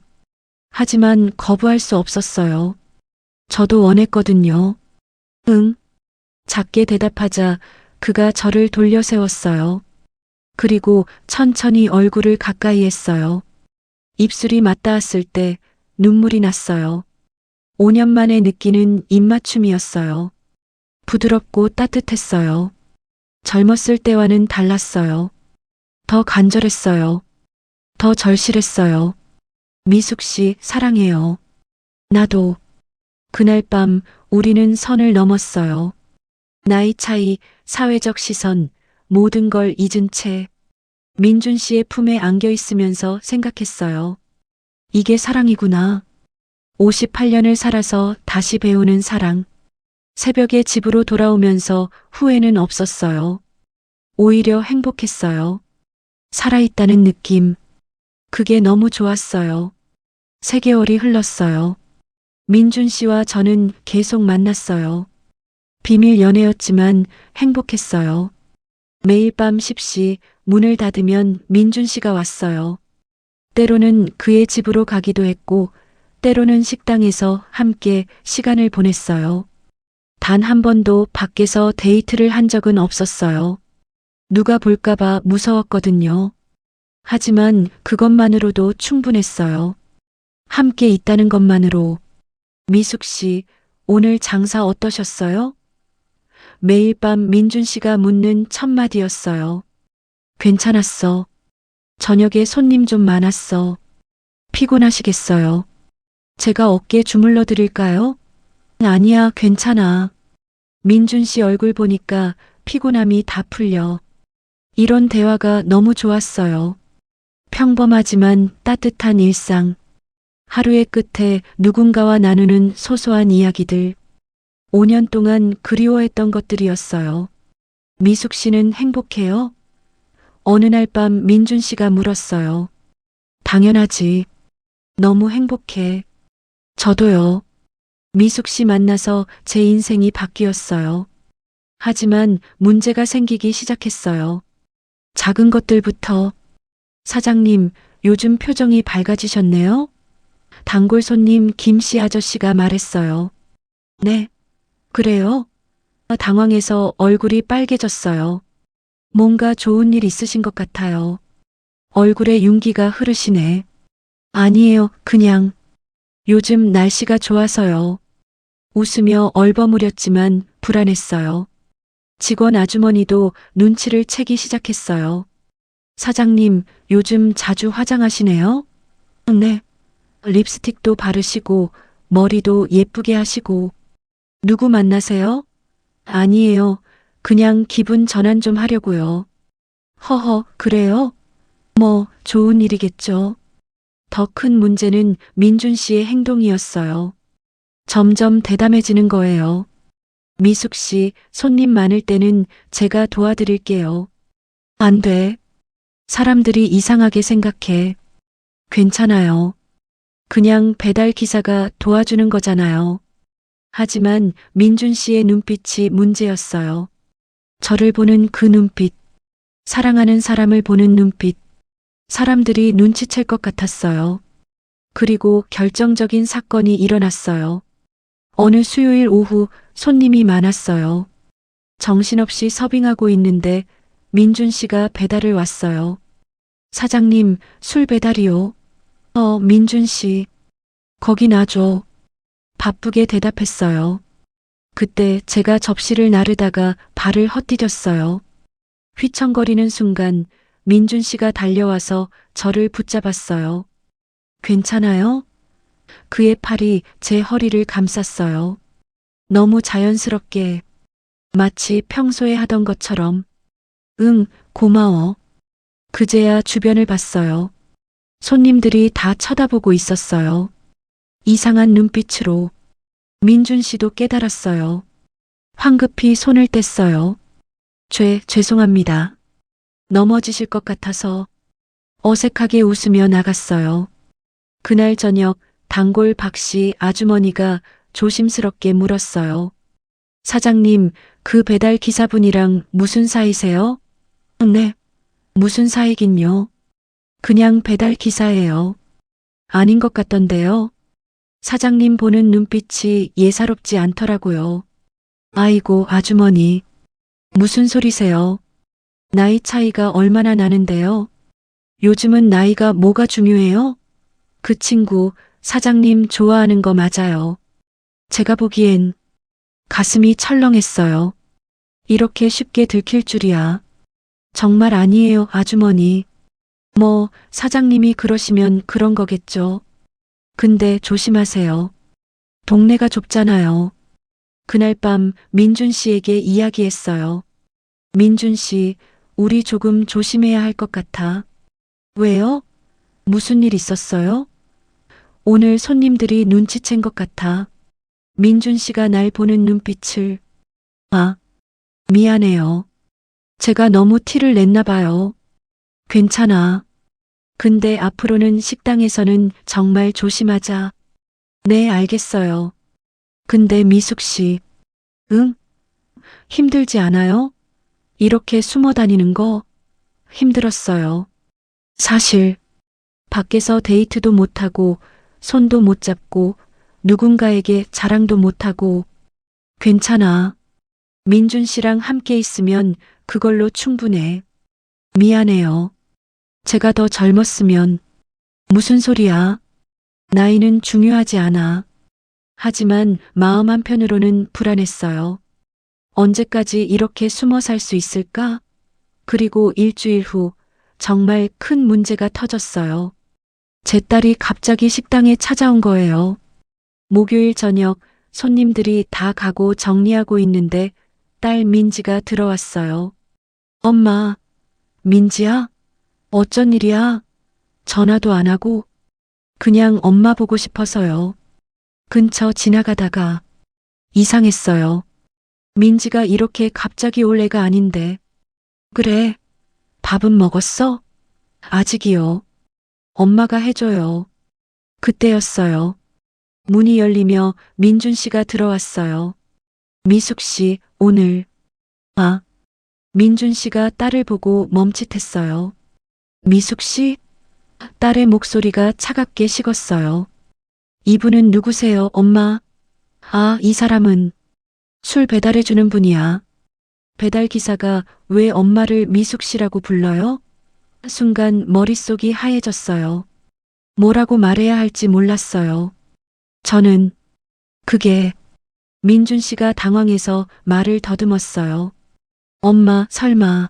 Speaker 2: 하지만 거부할 수 없었어요. 저도 원했거든요. 응. 작게 대답하자 그가 저를 돌려 세웠어요. 그리고 천천히 얼굴을 가까이 했어요. 입술이 맞닿았을 때 눈물이 났어요. 5년 만에 느끼는 입맞춤이었어요. 부드럽고 따뜻했어요. 젊었을 때와는 달랐어요. 더 간절했어요. 더 절실했어요. 미숙 씨, 사랑해요. 나도. 그날 밤 우리는 선을 넘었어요. 나이 차이, 사회적 시선, 모든 걸 잊은 채 민준 씨의 품에 안겨 있으면서 생각했어요. 이게 사랑이구나. 58년을 살아서 다시 배우는 사랑. 새벽에 집으로 돌아오면서 후회는 없었어요. 오히려 행복했어요. 살아있다는 느낌. 그게 너무 좋았어요. 3개월이 흘렀어요. 민준 씨와 저는 계속 만났어요. 비밀 연애였지만 행복했어요. 매일 밤 10시 문을 닫으면 민준 씨가 왔어요. 때로는 그의 집으로 가기도 했고, 때로는 식당에서 함께 시간을 보냈어요. 단 한 번도 밖에서 데이트를 한 적은 없었어요. 누가 볼까봐 무서웠거든요. 하지만 그것만으로도 충분했어요. 함께 있다는 것만으로. 미숙 씨, 오늘 장사 어떠셨어요? 매일 밤 민준 씨가 묻는 첫 마디였어요. 괜찮았어. 저녁에 손님 좀 많았어. 피곤하시겠어요. 제가 어깨 주물러 드릴까요? 아니야, 괜찮아. 민준 씨 얼굴 보니까 피곤함이 다 풀려. 이런 대화가 너무 좋았어요. 평범하지만 따뜻한 일상. 하루의 끝에 누군가와 나누는 소소한 이야기들. 5년 동안 그리워했던 것들이었어요. 미숙 씨는 행복해요? 어느 날 밤 민준 씨가 물었어요. 당연하지. 너무 행복해. 저도요. 미숙 씨 만나서 제 인생이 바뀌었어요. 하지만 문제가 생기기 시작했어요. 작은 것들부터. 사장님, 요즘 표정이 밝아지셨네요? 단골 손님 김씨 아저씨가 말했어요. 네, 그래요? 당황해서 얼굴이 빨개졌어요. 뭔가 좋은 일 있으신 것 같아요. 얼굴에 윤기가 흐르시네. 아니에요, 그냥. 요즘 날씨가 좋아서요. 웃으며 얼버무렸지만 불안했어요. 직원 아주머니도 눈치를 채기 시작했어요. 사장님, 요즘 자주 화장하시네요? 네. 립스틱도 바르시고, 머리도 예쁘게 하시고. 누구 만나세요? 아니에요. 그냥 기분 전환 좀 하려고요. 허허, 그래요? 뭐, 좋은 일이겠죠. 더 큰 문제는 민준 씨의 행동이었어요. 점점 대담해지는 거예요. 미숙 씨, 손님 많을 때는 제가 도와드릴게요. 안 돼. 사람들이 이상하게 생각해. 괜찮아요. 그냥 배달 기사가 도와주는 거잖아요. 하지만 민준 씨의 눈빛이 문제였어요. 저를 보는 그 눈빛. 사랑하는 사람을 보는 눈빛. 사람들이 눈치챌 것 같았어요. 그리고 결정적인 사건이 일어났어요. 어느 수요일 오후 손님이 많았어요. 정신없이 서빙하고 있는데 민준 씨가 배달을 왔어요. 사장님, 술 배달이요. 민준 씨. 거기 놔줘. 바쁘게 대답했어요. 그때 제가 접시를 나르다가 발을 헛디뎠어요. 휘청거리는 순간 민준 씨가 달려와서 저를 붙잡았어요. 괜찮아요? 그의 팔이 제 허리를 감쌌어요. 너무 자연스럽게, 마치 평소에 하던 것처럼. 응, 고마워. 그제야 주변을 봤어요. 손님들이 다 쳐다보고 있었어요. 이상한 눈빛으로. 민준 씨도 깨달았어요. 황급히 손을 뗐어요. 죄송합니다. 넘어지실 것 같아서. 어색하게 웃으며 나갔어요. 그날 저녁 단골 박씨 아주머니가 조심스럽게 물었어요. 사장님, 그 배달 기사분이랑 무슨 사이세요? 네. 무슨 사이긴요? 그냥 배달 기사예요. 아닌 것 같던데요. 사장님 보는 눈빛이 예사롭지 않더라고요. 아이고, 아주머니. 무슨 소리세요? 나이 차이가 얼마나 나는데요? 요즘은 나이가 뭐가 중요해요? 그 친구 사장님 좋아하는 거 맞아요. 제가 보기엔 가슴이 철렁했어요. 이렇게 쉽게 들킬 줄이야. 정말 아니에요, 아주머니. 뭐, 사장님이 그러시면 그런 거겠죠. 근데 조심하세요. 동네가 좁잖아요. 그날 밤 민준 씨에게 이야기했어요. 민준 씨, 우리 조금 조심해야 할 것 같아. 왜요? 무슨 일 있었어요? 오늘 손님들이 눈치챈 것 같아. 민준 씨가 날 보는 눈빛을. 아, 미안해요. 제가 너무 티를 냈나 봐요. 괜찮아. 근데 앞으로는 식당에서는 정말 조심하자. 네, 알겠어요. 근데 미숙 씨, 응? 힘들지 않아요? 이렇게 숨어 다니는 거 힘들었어요. 사실, 밖에서 데이트도 못하고, 손도 못 잡고, 누군가에게 자랑도 못하고, 괜찮아. 민준 씨랑 함께 있으면 그걸로 충분해. 미안해요. 제가 더 젊었으면. 무슨 소리야? 나이는 중요하지 않아. 하지만 마음 한편으로는 불안했어요. 언제까지 이렇게 숨어 살 수 있을까? 그리고 일주일 후 정말 큰 문제가 터졌어요. 제 딸이 갑자기 식당에 찾아온 거예요. 목요일 저녁 손님들이 다 가고 정리하고 있는데 딸 민지가 들어왔어요. 엄마, 민지야? 어쩐 일이야? 전화도 안 하고 그냥 엄마 보고 싶어서요. 근처 지나가다가 이상했어요. 민지가 이렇게 갑자기 올 애가 아닌데. 그래, 밥은 먹었어? 아직이요. 엄마가 해줘요. 그때였어요. 문이 열리며 민준 씨가 들어왔어요. 미숙 씨, 오늘. 아, 민준 씨가 딸을 보고 멈칫했어요. 미숙 씨? 딸의 목소리가 차갑게 식었어요. 이분은 누구세요, 엄마? 아, 이 사람은 술 배달해주는 분이야. 배달 기사가 왜 엄마를 미숙 씨라고 불러요? 순간 머릿속이 하얘졌어요. 뭐라고 말해야 할지 몰랐어요. 저는 그게 민준 씨가 당황해서 말을 더듬었어요. 엄마, 설마.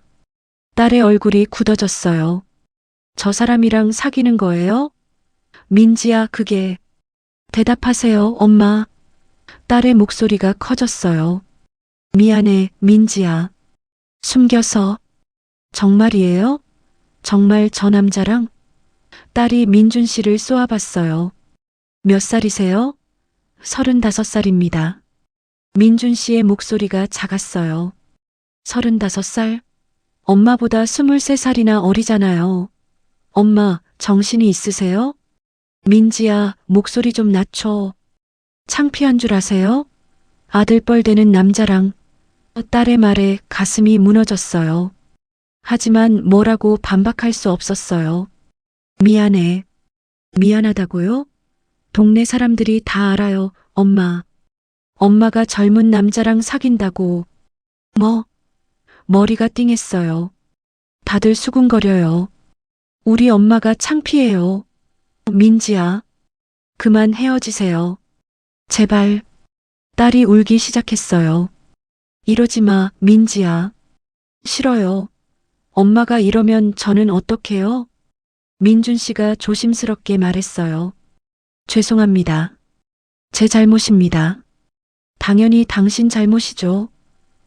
Speaker 2: 딸의 얼굴이 굳어졌어요. 저 사람이랑 사귀는 거예요? 민지야, 그게. 대답하세요, 엄마. 딸의 목소리가 커졌어요. 미안해, 민지야. 숨겨서. 정말이에요? 정말 저 남자랑? 딸이 민준 씨를 쏘아봤어요. 몇 살이세요? 35살입니다. 민준 씨의 목소리가 작았어요. 35살? 엄마보다 23살이나 어리잖아요. 엄마, 정신이 있으세요? 민지야, 목소리 좀 낮춰. 창피한 줄 아세요? 아들뻘 되는 남자랑. 딸의 말에 가슴이 무너졌어요. 하지만 뭐라고 반박할 수 없었어요. 미안해. 미안하다고요? 동네 사람들이 다 알아요, 엄마. 엄마가 젊은 남자랑 사귄다고. 뭐? 머리가 띵했어요. 다들 수군거려요. 우리 엄마가 창피해요. 민지야, 그만 헤어지세요. 제발. 딸이 울기 시작했어요. 이러지 마, 민지야. 싫어요. 엄마가 이러면 저는 어떡해요? 민준 씨가 조심스럽게 말했어요. 죄송합니다. 제 잘못입니다. 당연히 당신 잘못이죠.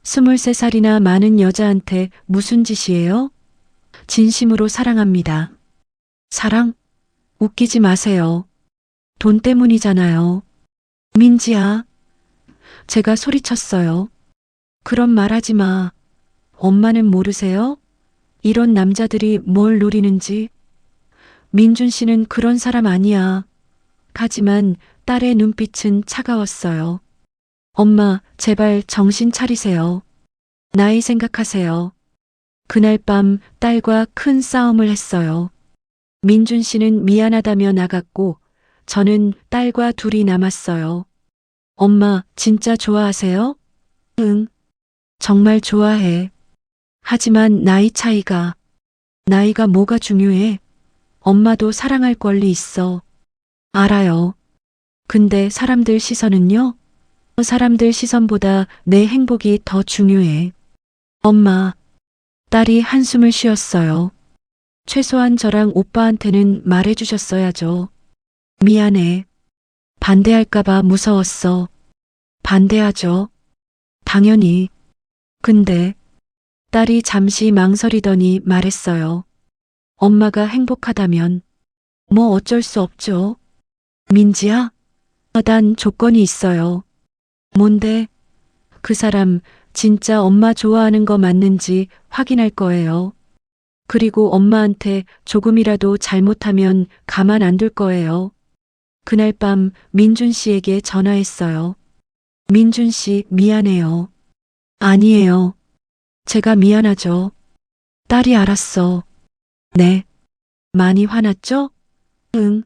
Speaker 2: 23살이나 많은 여자한테 무슨 짓이에요? 진심으로 사랑합니다. 사랑? 웃기지 마세요. 돈 때문이잖아요. 민지야. 제가 소리쳤어요. 그런 말 하지 마. 엄마는 모르세요? 이런 남자들이 뭘 노리는지. 민준 씨는 그런 사람 아니야. 하지만 딸의 눈빛은 차가웠어요. 엄마, 제발 정신 차리세요. 나이 생각하세요. 그날 밤 딸과 큰 싸움을 했어요. 민준 씨는 미안하다며 나갔고 저는 딸과 둘이 남았어요. 엄마, 진짜 좋아하세요? 응, 정말 좋아해. 하지만 나이가 뭐가 중요해? 엄마도 사랑할 권리 있어. 알아요. 근데 사람들 시선은요? 사람들 시선보다 내 행복이 더 중요해. 엄마, 딸이 한숨을 쉬었어요. 최소한 저랑 오빠한테는 말해주셨어야죠. 미안해. 반대할까봐 무서웠어. 반대하죠. 당연히. 근데 딸이 잠시 망설이더니 말했어요. 엄마가 행복하다면 뭐 어쩔 수 없죠. 민지야, 난 조건이 있어요. 뭔데? 그 사람 진짜 엄마 좋아하는 거 맞는지 확인할 거예요. 그리고 엄마한테 조금이라도 잘못하면 가만 안 둘 거예요. 그날 밤 민준 씨에게 전화했어요. 민준 씨, 미안해요. 아니에요. 제가 미안하죠. 딸이 알았어. 네. 많이 화났죠? 응.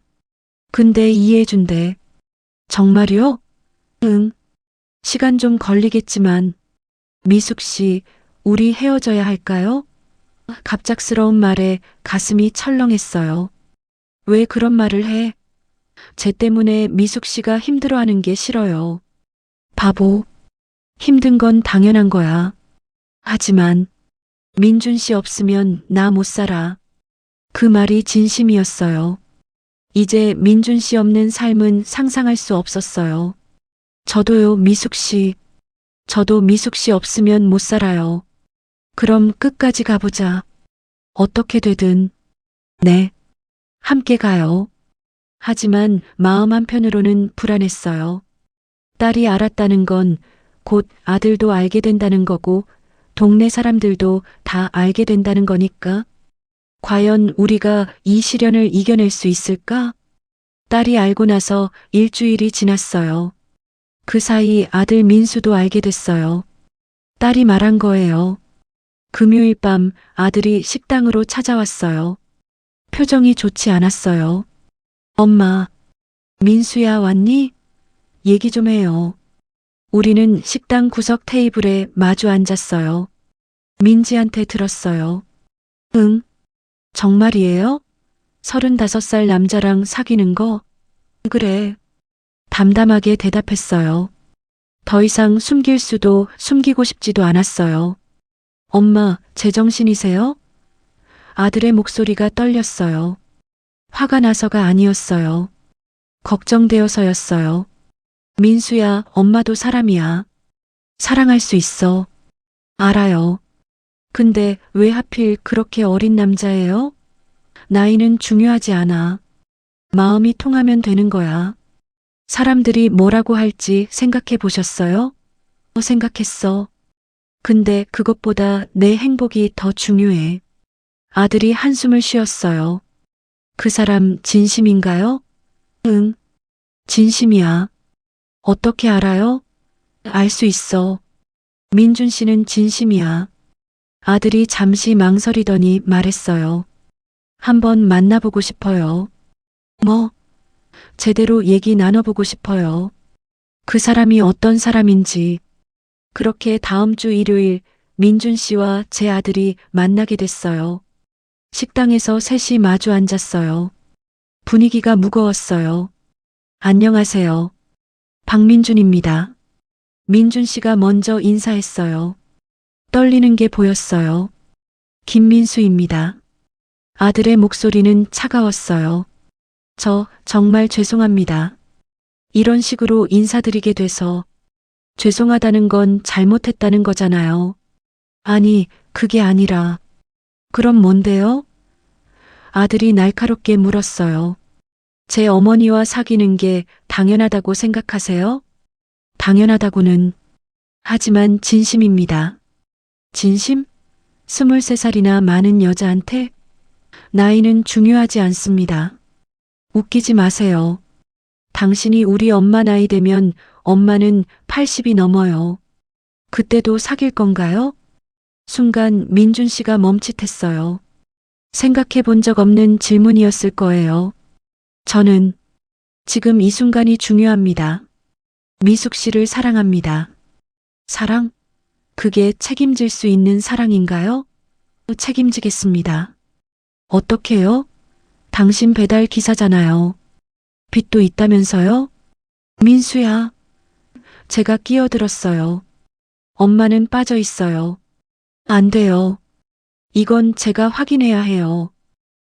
Speaker 2: 근데 이해해준대. 정말요? 응. 시간 좀 걸리겠지만. 미숙 씨, 우리 헤어져야 할까요? 갑작스러운 말에 가슴이 철렁했어요. 왜 그런 말을 해? 쟤 때문에 미숙 씨가 힘들어하는 게 싫어요. 바보. 힘든 건 당연한 거야. 하지만 민준 씨 없으면 나 못 살아. 그 말이 진심이었어요. 이제 민준 씨 없는 삶은 상상할 수 없었어요. 저도요, 미숙 씨. 저도 미숙 씨 없으면 못 살아요. 그럼 끝까지 가보자. 어떻게 되든. 네. 함께 가요. 하지만 마음 한편으로는 불안했어요. 딸이 알았다는 건 곧 아들도 알게 된다는 거고 동네 사람들도 다 알게 된다는 거니까. 과연 우리가 이 시련을 이겨낼 수 있을까? 딸이 알고 나서 일주일이 지났어요. 그 사이 아들 민수도 알게 됐어요. 딸이 말한 거예요. 금요일 밤 아들이 식당으로 찾아왔어요. 표정이 좋지 않았어요. 엄마, 민수야 왔니? 얘기 좀 해요. 우리는 식당 구석 테이블에 마주 앉았어요. 민지한테 들었어요. 응? 정말이에요? 35살 남자랑 사귀는 거? 그래. 담담하게 대답했어요. 더 이상 숨길 수도 숨기고 싶지도 않았어요. 엄마, 제정신이세요? 아들의 목소리가 떨렸어요. 화가 나서가 아니었어요. 걱정되어서였어요. 민수야, 엄마도 사람이야. 사랑할 수 있어. 알아요. 근데 왜 하필 그렇게 어린 남자예요? 나이는 중요하지 않아. 마음이 통하면 되는 거야. 사람들이 뭐라고 할지 생각해 보셨어요? 생각했어. 근데 그것보다 내 행복이 더 중요해. 아들이 한숨을 쉬었어요. 그 사람 진심인가요? 응. 진심이야. 어떻게 알아요? 알 수 있어. 민준 씨는 진심이야. 아들이 잠시 망설이더니 말했어요. 한번 만나보고 싶어요. 뭐? 제대로 얘기 나눠보고 싶어요. 그 사람이 어떤 사람인지. 그렇게 다음 주 일요일 민준 씨와 제 아들이 만나게 됐어요. 식당에서 셋이 마주 앉았어요. 분위기가 무거웠어요. 안녕하세요. 박민준입니다. 민준 씨가 먼저 인사했어요. 떨리는 게 보였어요. 김민수입니다. 아들의 목소리는 차가웠어요. 저 정말 죄송합니다. 이런 식으로 인사드리게 돼서. 죄송하다는 건 잘못했다는 거잖아요. 아니, 그게 아니라. 그럼 뭔데요? 아들이 날카롭게 물었어요. 제 어머니와 사귀는 게 당연하다고 생각하세요? 당연하다고는. 하지만 진심입니다. 진심? 23살이나 많은 여자한테? 나이는 중요하지 않습니다. 웃기지 마세요. 당신이 우리 엄마 나이 되면 엄마는 80이 넘어요. 그때도 사귈 건가요? 순간 민준 씨가 멈칫했어요. 생각해 본 적 없는 질문이었을 거예요. 저는 지금 이 순간이 중요합니다. 미숙 씨를 사랑합니다. 사랑? 그게 책임질 수 있는 사랑인가요? 책임지겠습니다. 어떻게요? 당신 배달 기사잖아요. 빚도 있다면서요? 민수야. 제가 끼어들었어요. 엄마는 빠져 있어요. 안 돼요. 이건 제가 확인해야 해요.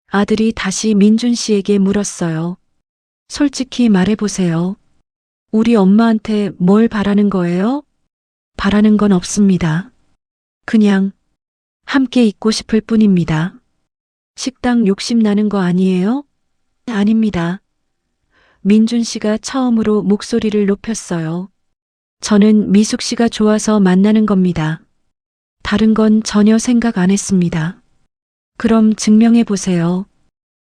Speaker 2: 아들이 다시 민준 씨에게 물었어요. 솔직히 말해보세요. 우리 엄마한테 뭘 바라는 거예요? 바라는 건 없습니다. 그냥 함께 있고 싶을 뿐입니다. 식당 욕심 나는 거 아니에요? 아닙니다. 민준 씨가 처음으로 목소리를 높였어요. 저는 미숙 씨가 좋아서 만나는 겁니다. 다른 건 전혀 생각 안 했습니다. 그럼 증명해 보세요.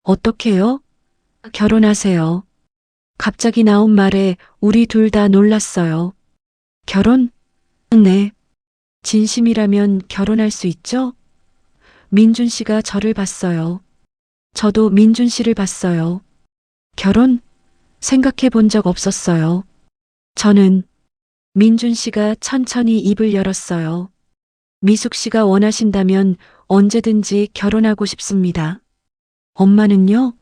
Speaker 2: 어떻게요? 결혼하세요. 갑자기 나온 말에 우리 둘 다 놀랐어요. 결혼? 네. 진심이라면 결혼할 수 있죠? 민준 씨가 저를 봤어요. 저도 민준 씨를 봤어요. 결혼? 생각해 본 적 없었어요. 저는 민준 씨가 천천히 입을 열었어요. 미숙 씨가 원하신다면 언제든지 결혼하고 싶습니다. 엄마는요?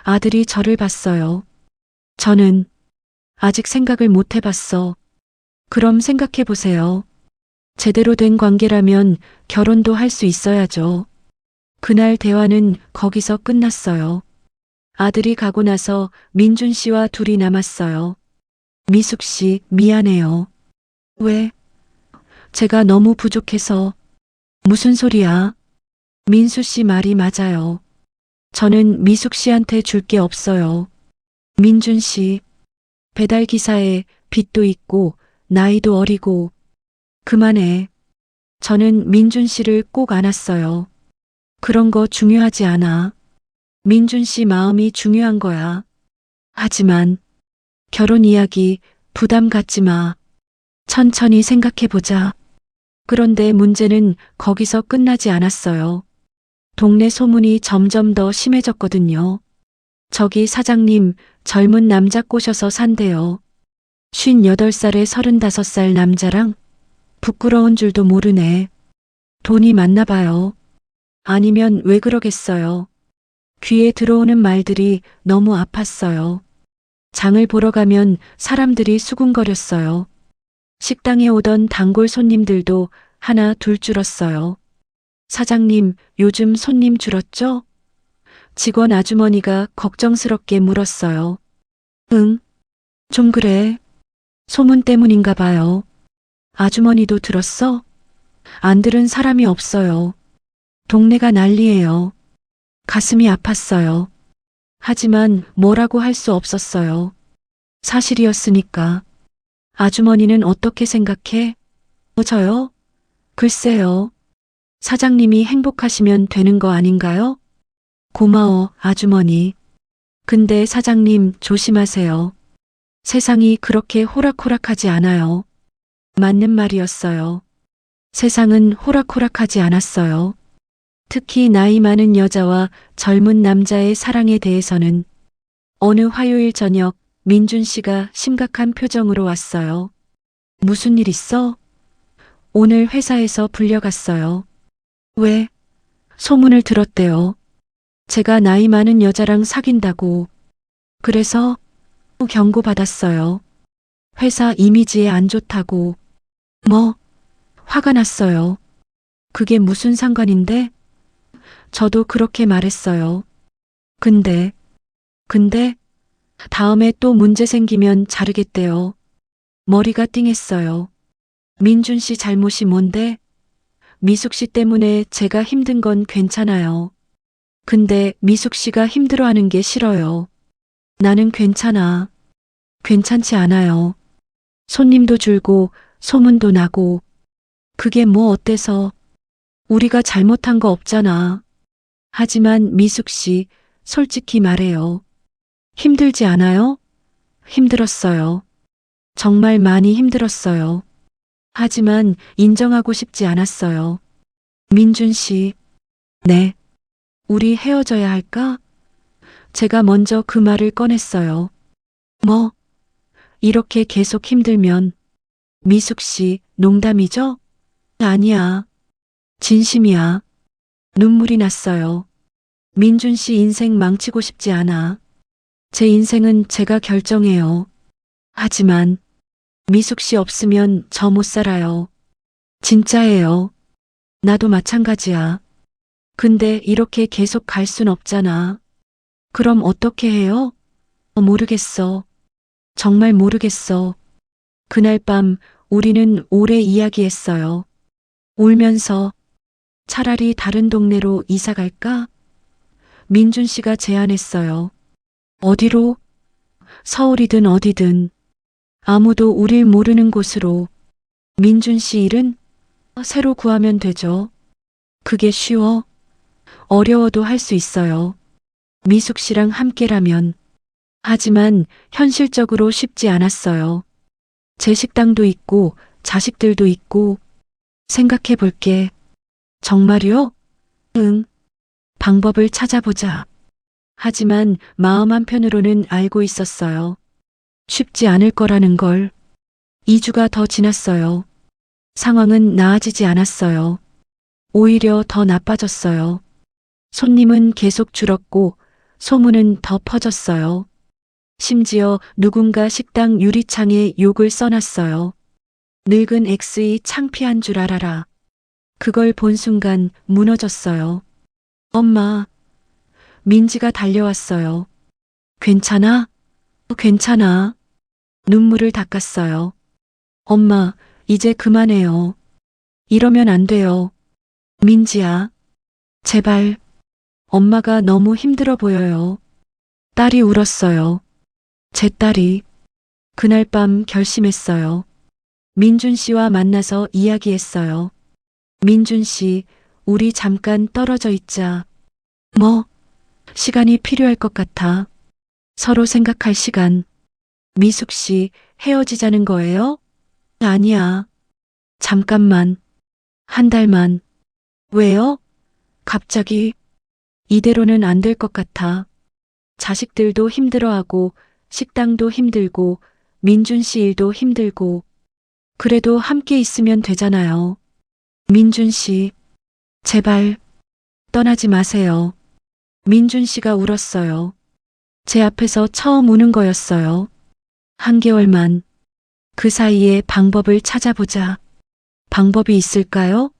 Speaker 2: 아들이 저를 봤어요. 저는 아직 생각을 못 해봤어. 그럼 생각해 보세요. 제대로 된 관계라면 결혼도 할 수 있어야죠. 그날 대화는 거기서 끝났어요. 아들이 가고 나서 민준 씨와 둘이 남았어요. 미숙 씨, 미안해요. 왜? 제가 너무 부족해서. 무슨 소리야? 민수 씨 말이 맞아요. 저는 미숙 씨한테 줄 게 없어요. 민준 씨, 배달 기사에 빚도 있고 나이도 어리고. 그만해. 저는 민준 씨를 꼭 안았어요. 그런 거 중요하지 않아. 민준 씨 마음이 중요한 거야. 하지만 결혼 이야기 부담 갖지 마. 천천히 생각해 보자. 그런데 문제는 거기서 끝나지 않았어요. 동네 소문이 점점 더 심해졌거든요. 저기 사장님 젊은 남자 꼬셔서 산대요. 58살에 35살 남자랑. 부끄러운 줄도 모르네. 돈이 많나 봐요. 아니면 왜 그러겠어요. 귀에 들어오는 말들이 너무 아팠어요. 장을 보러 가면 사람들이 수군거렸어요. 식당에 오던 단골 손님들도 하나 둘 줄었어요. 사장님, 요즘 손님 줄었죠? 직원 아주머니가 걱정스럽게 물었어요. 응, 좀 그래. 소문 때문인가 봐요. 아주머니도 들었어? 안 들은 사람이 없어요. 동네가 난리예요. 가슴이 아팠어요. 하지만 뭐라고 할 수 없었어요. 사실이었으니까. 아주머니는 어떻게 생각해? 저요? 글쎄요. 사장님이 행복하시면 되는 거 아닌가요? 고마워, 아주머니. 근데 사장님 조심하세요. 세상이 그렇게 호락호락하지 않아요. 맞는 말이었어요. 세상은 호락호락하지 않았어요. 특히 나이 많은 여자와 젊은 남자의 사랑에 대해서는. 어느 화요일 저녁 민준 씨가 심각한 표정으로 왔어요. 무슨 일 있어? 오늘 회사에서 불려갔어요. 왜? 소문을 들었대요. 제가 나이 많은 여자랑 사귄다고. 그래서 경고받았어요. 회사 이미지에 안 좋다고. 뭐? 화가 났어요. 그게 무슨 상관인데? 저도 그렇게 말했어요. 근데 다음에 또 문제 생기면 자르겠대요. 머리가 띵했어요. 민준 씨 잘못이 뭔데? 미숙 씨 때문에 제가 힘든 건 괜찮아요. 근데 미숙 씨가 힘들어하는 게 싫어요. 나는 괜찮아. 괜찮지 않아요. 손님도 줄고 소문도 나고. 그게 뭐 어때서? 우리가 잘못한 거 없잖아. 하지만 미숙 씨, 솔직히 말해요. 힘들지 않아요? 힘들었어요. 정말 많이 힘들었어요. 하지만 인정하고 싶지 않았어요. 민준 씨, 네. 우리 헤어져야 할까? 제가 먼저 그 말을 꺼냈어요. 뭐? 이렇게 계속 힘들면. 미숙 씨, 농담이죠? 아니야. 진심이야. 눈물이 났어요. 민준 씨 인생 망치고 싶지 않아. 제 인생은 제가 결정해요. 하지만 미숙 씨 없으면 저 못 살아요. 진짜예요. 나도 마찬가지야. 근데 이렇게 계속 갈 순 없잖아. 그럼 어떻게 해요? 모르겠어. 정말 모르겠어. 그날 밤 우리는 오래 이야기했어요. 울면서 차라리 다른 동네로 이사 갈까? 민준 씨가 제안했어요. 어디로? 서울이든 어디든. 아무도 우릴 모르는 곳으로. 민준 씨 일은 새로 구하면 되죠. 그게 쉬워? 어려워도 할 수 있어요. 미숙 씨랑 함께라면. 하지만 현실적으로 쉽지 않았어요. 제 식당도 있고 자식들도 있고. 생각해 볼게. 정말요? 응. 방법을 찾아보자. 하지만 마음 한편으로는 알고 있었어요. 쉽지 않을 거라는 걸. 2주가 더 지났어요. 상황은 나아지지 않았어요. 오히려 더 나빠졌어요. 손님은 계속 줄었고 소문은 더 퍼졌어요. 심지어 누군가 식당 유리창에 욕을 써놨어요. 늙은 엑스이 창피한 줄 알아라. 그걸 본 순간 무너졌어요. 엄마. 민지가 달려왔어요. 괜찮아? 괜찮아. 눈물을 닦았어요. 엄마, 이제 그만해요. 이러면 안 돼요. 민지야. 제발. 엄마가 너무 힘들어 보여요. 딸이 울었어요. 제 딸이. 그날 밤 결심했어요. 민준 씨와 만나서 이야기했어요. 민준 씨, 우리 잠깐 떨어져 있자. 뭐? 시간이 필요할 것 같아. 서로 생각할 시간. 미숙 씨, 헤어지자는 거예요? 아니야. 잠깐만. 한 달만. 왜요? 갑자기. 이대로는 안 될 것 같아. 자식들도 힘들어하고, 식당도 힘들고, 민준 씨 일도 힘들고. 그래도 함께 있으면 되잖아요. 민준 씨, 제발, 떠나지 마세요. 민준 씨가 울었어요. 제 앞에서 처음 우는 거였어요. 한 개월만. 그 사이에 방법을 찾아보자. 방법이 있을까요?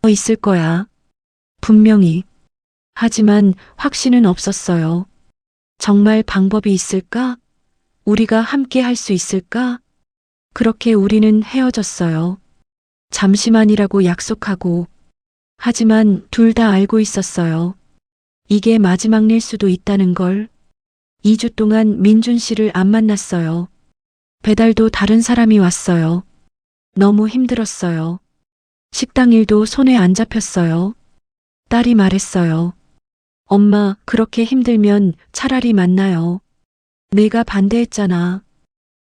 Speaker 2: 있을 거야. 분명히. 하지만 확신은 없었어요. 정말 방법이 있을까? 우리가 함께 할 수 있을까? 그렇게 우리는 헤어졌어요. 잠시만이라고 약속하고. 하지만 둘 다 알고 있었어요. 이게 마지막 일 수도 있다는 걸. 2주 동안 민준 씨를 안 만났어요. 배달도 다른 사람이 왔어요. 너무 힘들었어요. 식당 일도 손에 안 잡혔어요. 딸이 말했어요. 엄마, 그렇게 힘들면 차라리 만나요. 내가 반대했잖아.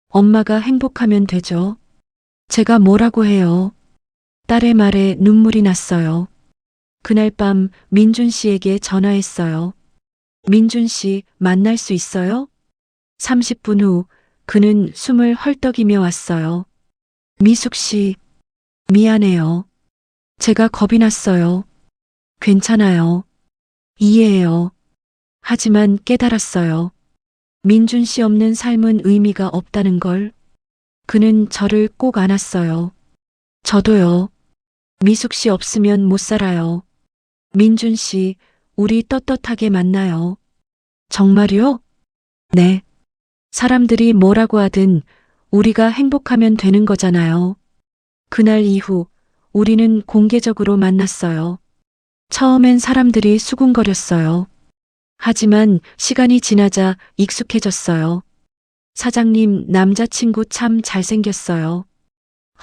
Speaker 2: 엄마가 행복하면 되죠. 제가 뭐라고 해요. 딸의 말에 눈물이 났어요. 그날 밤 민준 씨에게 전화했어요. 민준 씨, 만날 수 있어요? 30분 후 그는 숨을 헐떡이며 왔어요. 미숙 씨, 미안해요. 제가 겁이 났어요. 괜찮아요. 이해해요. 하지만 깨달았어요. 민준 씨 없는 삶은 의미가 없다는 걸. 그는 저를 꼭 안았어요. 저도요. 미숙 씨 없으면 못 살아요. 민준 씨, 우리 떳떳하게 만나요. 정말요? 네. 사람들이 뭐라고 하든 우리가 행복하면 되는 거잖아요. 그날 이후 우리는 공개적으로 만났어요. 처음엔 사람들이 수군거렸어요. 하지만 시간이 지나자 익숙해졌어요. 사장님, 남자친구 참 잘생겼어요.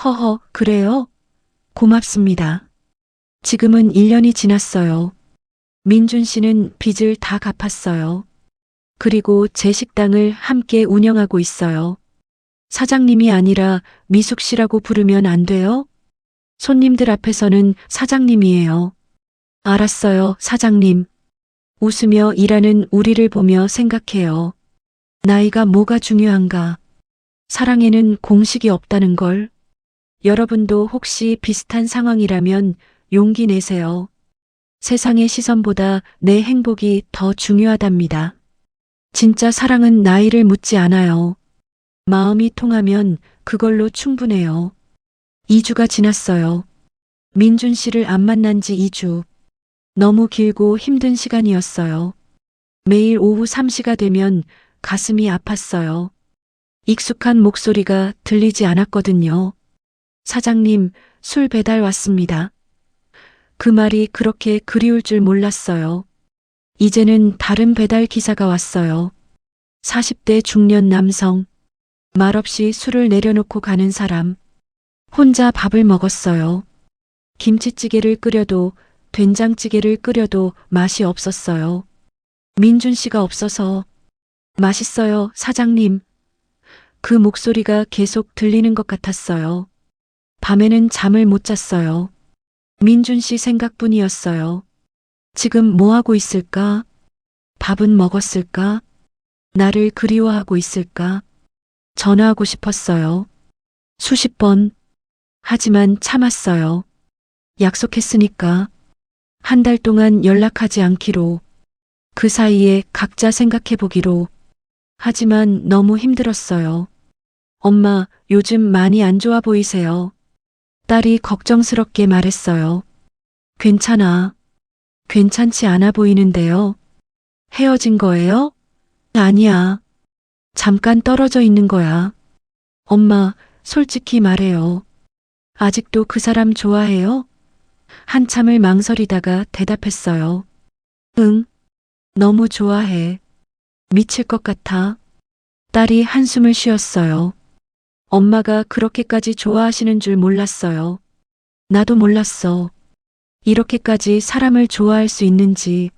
Speaker 2: 허허, 그래요? 고맙습니다. 지금은 1년이 지났어요. 민준 씨는 빚을 다 갚았어요. 그리고 제 식당을 함께 운영하고 있어요. 사장님이 아니라 미숙 씨라고 부르면 안 돼요? 손님들 앞에서는 사장님이에요. 알았어요, 사장님. 웃으며 일하는 우리를 보며 생각해요. 나이가 뭐가 중요한가? 사랑에는 공식이 없다는 걸. 여러분도 혹시 비슷한 상황이라면 용기 내세요. 세상의 시선보다 내 행복이 더 중요하답니다. 진짜 사랑은 나이를 묻지 않아요. 마음이 통하면 그걸로 충분해요. 2주가 지났어요. 민준 씨를 안 만난 지 2주. 너무 길고 힘든 시간이었어요. 매일 오후 3시가 되면 가슴이 아팠어요. 익숙한 목소리가 들리지 않았거든요. 사장님, 술 배달 왔습니다. 그 말이 그렇게 그리울 줄 몰랐어요. 이제는 다른 배달 기사가 왔어요. 40대 중년 남성. 말없이 술을 내려놓고 가는 사람. 혼자 밥을 먹었어요. 김치찌개를 끓여도 된장찌개를 끓여도 맛이 없었어요. 민준 씨가 없어서 맛있어요, 사장님. 그 목소리가 계속 들리는 것 같았어요. 밤에는 잠을 못 잤어요. 민준 씨 생각뿐이었어요. 지금 뭐 하고 있을까? 밥은 먹었을까? 나를 그리워하고 있을까? 전화하고 싶었어요. 수십 번. 하지만 참았어요. 약속했으니까. 한 달 동안 연락하지 않기로. 그 사이에 각자 생각해보기로. 하지만 너무 힘들었어요. 엄마, 요즘 많이 안 좋아 보이세요. 딸이 걱정스럽게 말했어요. 괜찮아. 괜찮지 않아 보이는데요. 헤어진 거예요? 아니야. 잠깐 떨어져 있는 거야. 엄마, 솔직히 말해요. 아직도 그 사람 좋아해요? 한참을 망설이다가 대답했어요. 응. 너무 좋아해. 미칠 것 같아. 딸이 한숨을 쉬었어요. 엄마가 그렇게까지 좋아하시는 줄 몰랐어요. 나도 몰랐어. 이렇게까지 사람을 좋아할 수 있는지.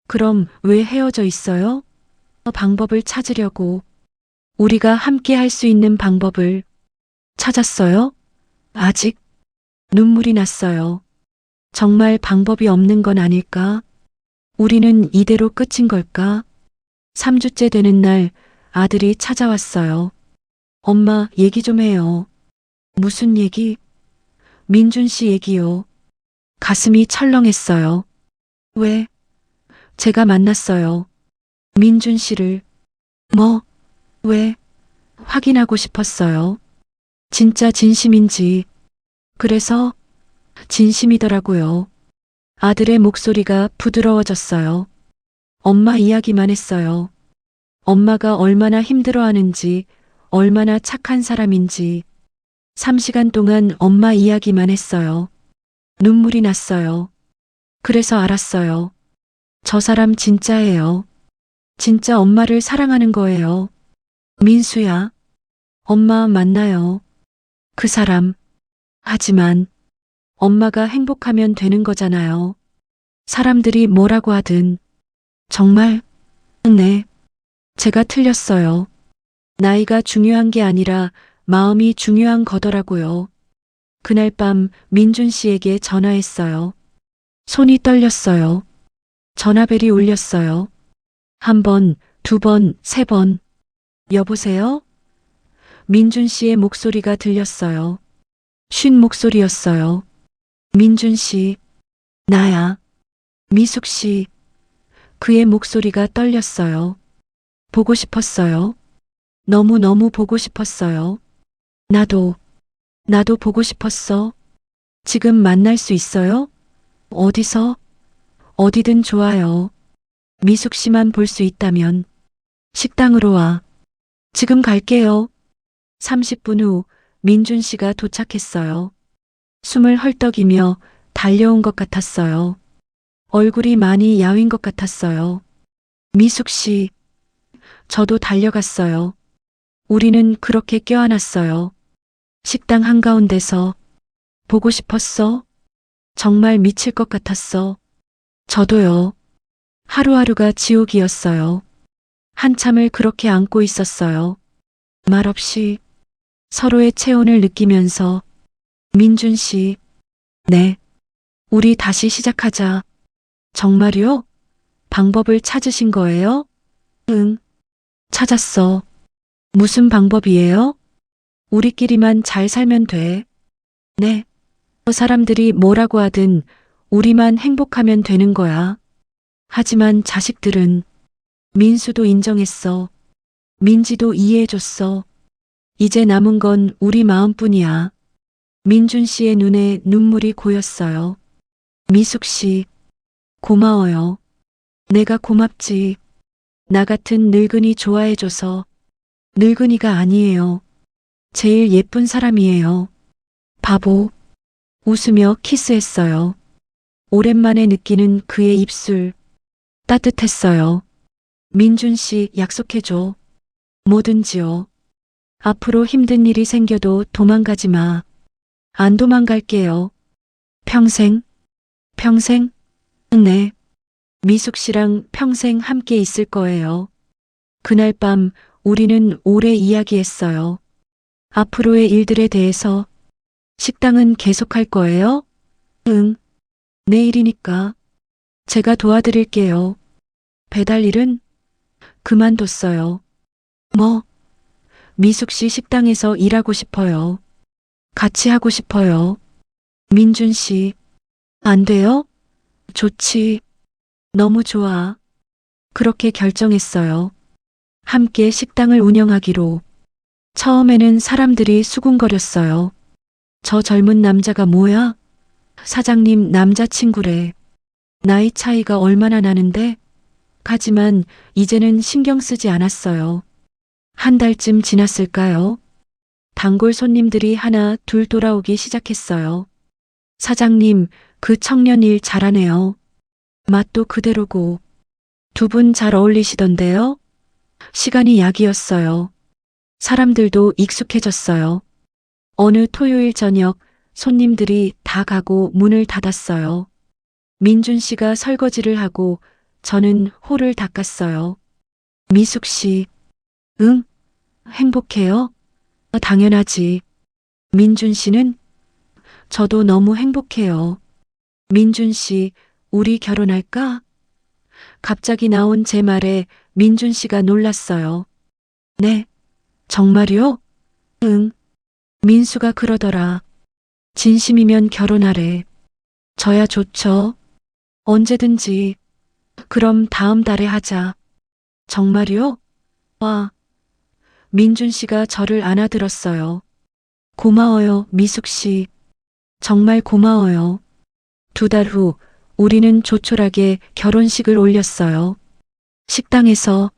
Speaker 2: 그럼 왜 헤어져 있어요? 방법을 찾으려고. 우리가 함께 할 수 있는 방법을 찾았어요? 아직? 눈물이 났어요. 정말 방법이 없는 건 아닐까? 우리는 이대로 끝인 걸까? 3주째 되는 날 아들이 찾아왔어요. 엄마, 얘기 좀 해요. 무슨 얘기? 민준 씨 얘기요. 가슴이 철렁했어요. 왜? 제가 만났어요. 민준 씨를. 뭐? 왜? 확인하고 싶었어요. 진짜 진심인지. 그래서 진심이더라고요. 아들의 목소리가 부드러워졌어요. 엄마 이야기만 했어요. 엄마가 얼마나 힘들어하는지, 얼마나 착한 사람인지. 3시간 동안 엄마 이야기만 했어요. 눈물이 났어요. 그래서 알았어요. 저 사람 진짜예요. 진짜 엄마를 사랑하는 거예요. 민수야. 엄마 만나요. 그 사람. 하지만 엄마가 행복하면 되는 거잖아요. 사람들이 뭐라고 하든. 정말? 네. 제가 틀렸어요. 나이가 중요한 게 아니라 마음이 중요한 거더라고요. 그날 밤 민준 씨에게 전화했어요. 손이 떨렸어요. 전화벨이 울렸어요. 한 번, 두 번, 세 번. 여보세요? 민준 씨의 목소리가 들렸어요. 쉰 목소리였어요. 민준 씨. 나야. 미숙 씨. 그의 목소리가 떨렸어요. 보고 싶었어요. 너무너무 보고 싶었어요. 나도 보고 싶었어. 지금 만날 수 있어요? 어디서? 어디든 좋아요. 미숙 씨만 볼 수 있다면. 식당으로 와. 지금 갈게요. 30분 후 민준 씨가 도착했어요. 숨을 헐떡이며 달려온 것 같았어요. 얼굴이 많이 야윈 것 같았어요. 미숙 씨. 저도 달려갔어요. 우리는 그렇게 껴안았어요. 식당 한가운데서. 보고 싶었어? 정말 미칠 것 같았어. 저도요. 하루하루가 지옥이었어요. 한참을 그렇게 안고 있었어요. 말없이 서로의 체온을 느끼면서. 민준 씨. 네. 우리 다시 시작하자. 정말요? 방법을 찾으신 거예요? 응. 찾았어. 무슨 방법이에요? 우리끼리만 잘 살면 돼. 네. 사람들이 뭐라고 하든 우리만 행복하면 되는 거야. 하지만 자식들은 민수도 인정했어. 민지도 이해해줬어. 이제 남은 건 우리 마음뿐이야. 민준 씨의 눈에 눈물이 고였어요. 미숙 씨, 고마워요. 내가 고맙지. 나 같은 늙은이 좋아해줘서. 늙은이가 아니에요. 제일 예쁜 사람이에요. 바보. 웃으며 키스했어요. 오랜만에 느끼는 그의 입술. 따뜻했어요. 민준 씨 약속해줘. 뭐든지요. 앞으로 힘든 일이 생겨도 도망가지 마. 안 도망갈게요. 평생? 평생? 네. 미숙 씨랑 평생 함께 있을 거예요. 그날 밤 우리는 오래 이야기했어요. 앞으로의 일들에 대해서. 식당은 계속할 거예요? 응. 내일이니까. 제가 도와드릴게요. 배달 일은? 그만뒀어요. 뭐? 미숙 씨 식당에서 일하고 싶어요. 같이 하고 싶어요. 민준 씨. 안 돼요? 좋지. 너무 좋아. 그렇게 결정했어요. 함께 식당을 운영하기로. 처음에는 사람들이 수군거렸어요. 저 젊은 남자가 뭐야? 사장님 남자친구래. 나이 차이가 얼마나 나는데? 하지만 이제는 신경 쓰지 않았어요. 한 달쯤 지났을까요? 단골 손님들이 하나 둘 돌아오기 시작했어요. 사장님, 그 청년 일 잘하네요. 맛도 그대로고. 두 분 잘 어울리시던데요? 시간이 약이었어요. 사람들도 익숙해졌어요. 어느 토요일 저녁 손님들이 다 가고 문을 닫았어요. 민준 씨가 설거지를 하고 저는 홀을 닦았어요. 미숙 씨, 응? 행복해요? 당연하지. 민준 씨는? 저도 너무 행복해요. 민준 씨, 우리 결혼할까? 갑자기 나온 제 말에 민준 씨가 놀랐어요. 네, 정말요? 응. 민수가 그러더라. 진심이면 결혼하래. 저야 좋죠. 언제든지. 그럼 다음 달에 하자. 정말요? 와. 민준 씨가 저를 안아들었어요. 고마워요, 미숙 씨. 정말 고마워요. 두 달 후 우리는 조촐하게 결혼식을 올렸어요. 식당에서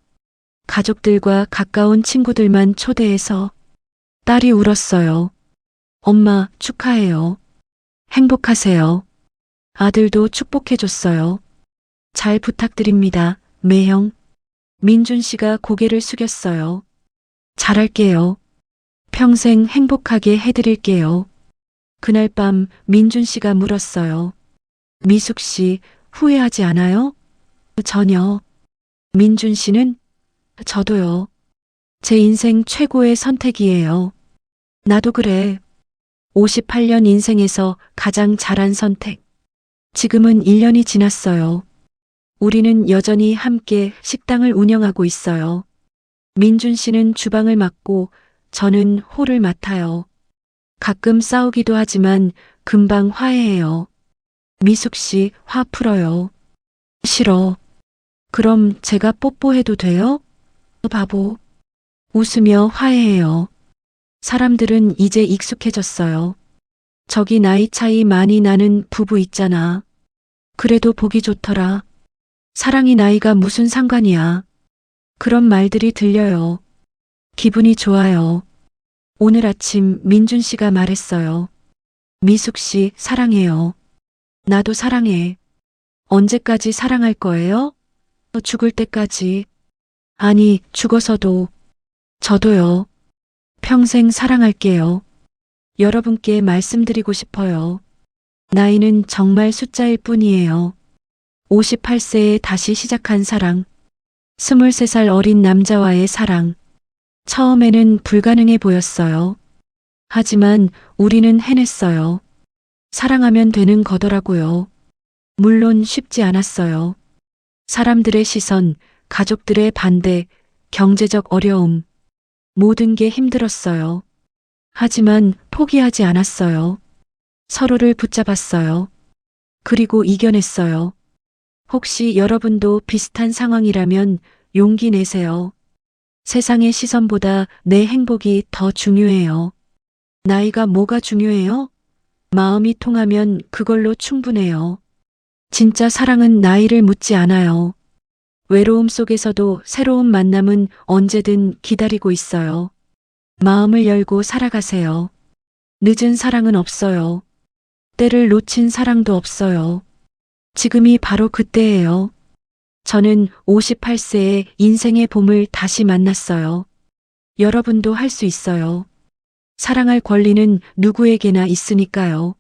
Speaker 2: 가족들과 가까운 친구들만 초대해서 딸이 울었어요. 엄마 축하해요. 행복하세요. 아들도 축복해줬어요. 잘 부탁드립니다, 매형. 민준 씨가 고개를 숙였어요. 잘할게요. 평생 행복하게 해드릴게요. 그날 밤 민준 씨가 물었어요. 미숙 씨 후회하지 않아요? 전혀. 민준 씨는? 저도요. 제 인생 최고의 선택이에요. 나도 그래. 58년 인생에서 가장 잘한 선택. 지금은 1년이 지났어요. 우리는 여전히 함께 식당을 운영하고 있어요. 민준 씨는 주방을 맡고 저는 홀을 맡아요. 가끔 싸우기도 하지만 금방 화해해요. 미숙 씨 화 풀어요. 싫어. 그럼 제가 뽀뽀해도 돼요? 바보. 웃으며 화해해요. 사람들은 이제 익숙해졌어요. 저기 나이 차이 많이 나는 부부 있잖아. 그래도 보기 좋더라. 사랑이 나이가 무슨 상관이야. 그런 말들이 들려요. 기분이 좋아요. 오늘 아침 민준 씨가 말했어요. 미숙 씨 사랑해요. 나도 사랑해. 언제까지 사랑할 거예요? 죽을 때까지. 아니, 죽어서도. 저도요. 평생 사랑할게요. 여러분께 말씀드리고 싶어요. 나이는 정말 숫자일 뿐이에요. 58세에 다시 시작한 사랑. 23살 어린 남자와의 사랑. 처음에는 불가능해 보였어요. 하지만 우리는 해냈어요. 사랑하면 되는 거더라고요. 물론 쉽지 않았어요. 사람들의 시선, 가족들의 반대, 경제적 어려움. 모든 게 힘들었어요. 하지만 포기하지 않았어요. 서로를 붙잡았어요. 그리고 이겨냈어요. 혹시 여러분도 비슷한 상황이라면 용기 내세요. 세상의 시선보다 내 행복이 더 중요해요. 나이가 뭐가 중요해요? 마음이 통하면 그걸로 충분해요. 진짜 사랑은 나이를 묻지 않아요. 외로움 속에서도 새로운 만남은 언제든 기다리고 있어요. 마음을 열고 살아가세요. 늦은 사랑은 없어요. 때를 놓친 사랑도 없어요. 지금이 바로 그때예요. 저는 58세에 인생의 봄을 다시 만났어요. 여러분도 할 수 있어요. 사랑할 권리는 누구에게나 있으니까요.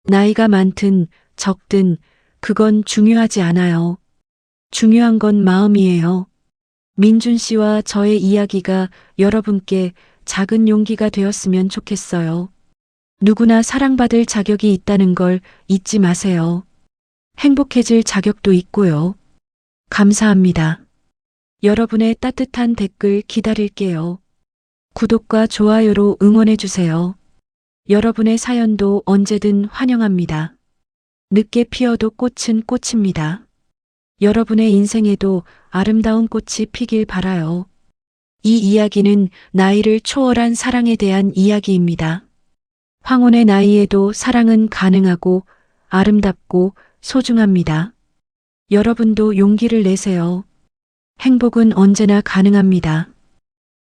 Speaker 2: 나이가 많든 적든 그건 중요하지 않아요. 중요한 건 마음이에요. 민준 씨와 저의 이야기가 여러분께 작은 용기가 되었으면 좋겠어요. 누구나 사랑받을 자격이 있다는 걸 잊지 마세요. 행복해질 자격도 있고요. 감사합니다. 여러분의 따뜻한 댓글 기다릴게요. 구독과 좋아요로 응원해주세요. 여러분의 사연도 언제든 환영합니다. 늦게 피어도 꽃은 꽃입니다. 여러분의 인생에도 아름다운 꽃이 피길 바라요. 이 이야기는 나이를 초월한 사랑에 대한 이야기입니다. 황혼의 나이에도 사랑은 가능하고 아름답고 소중합니다. 여러분도 용기를 내세요. 행복은 언제나 가능합니다.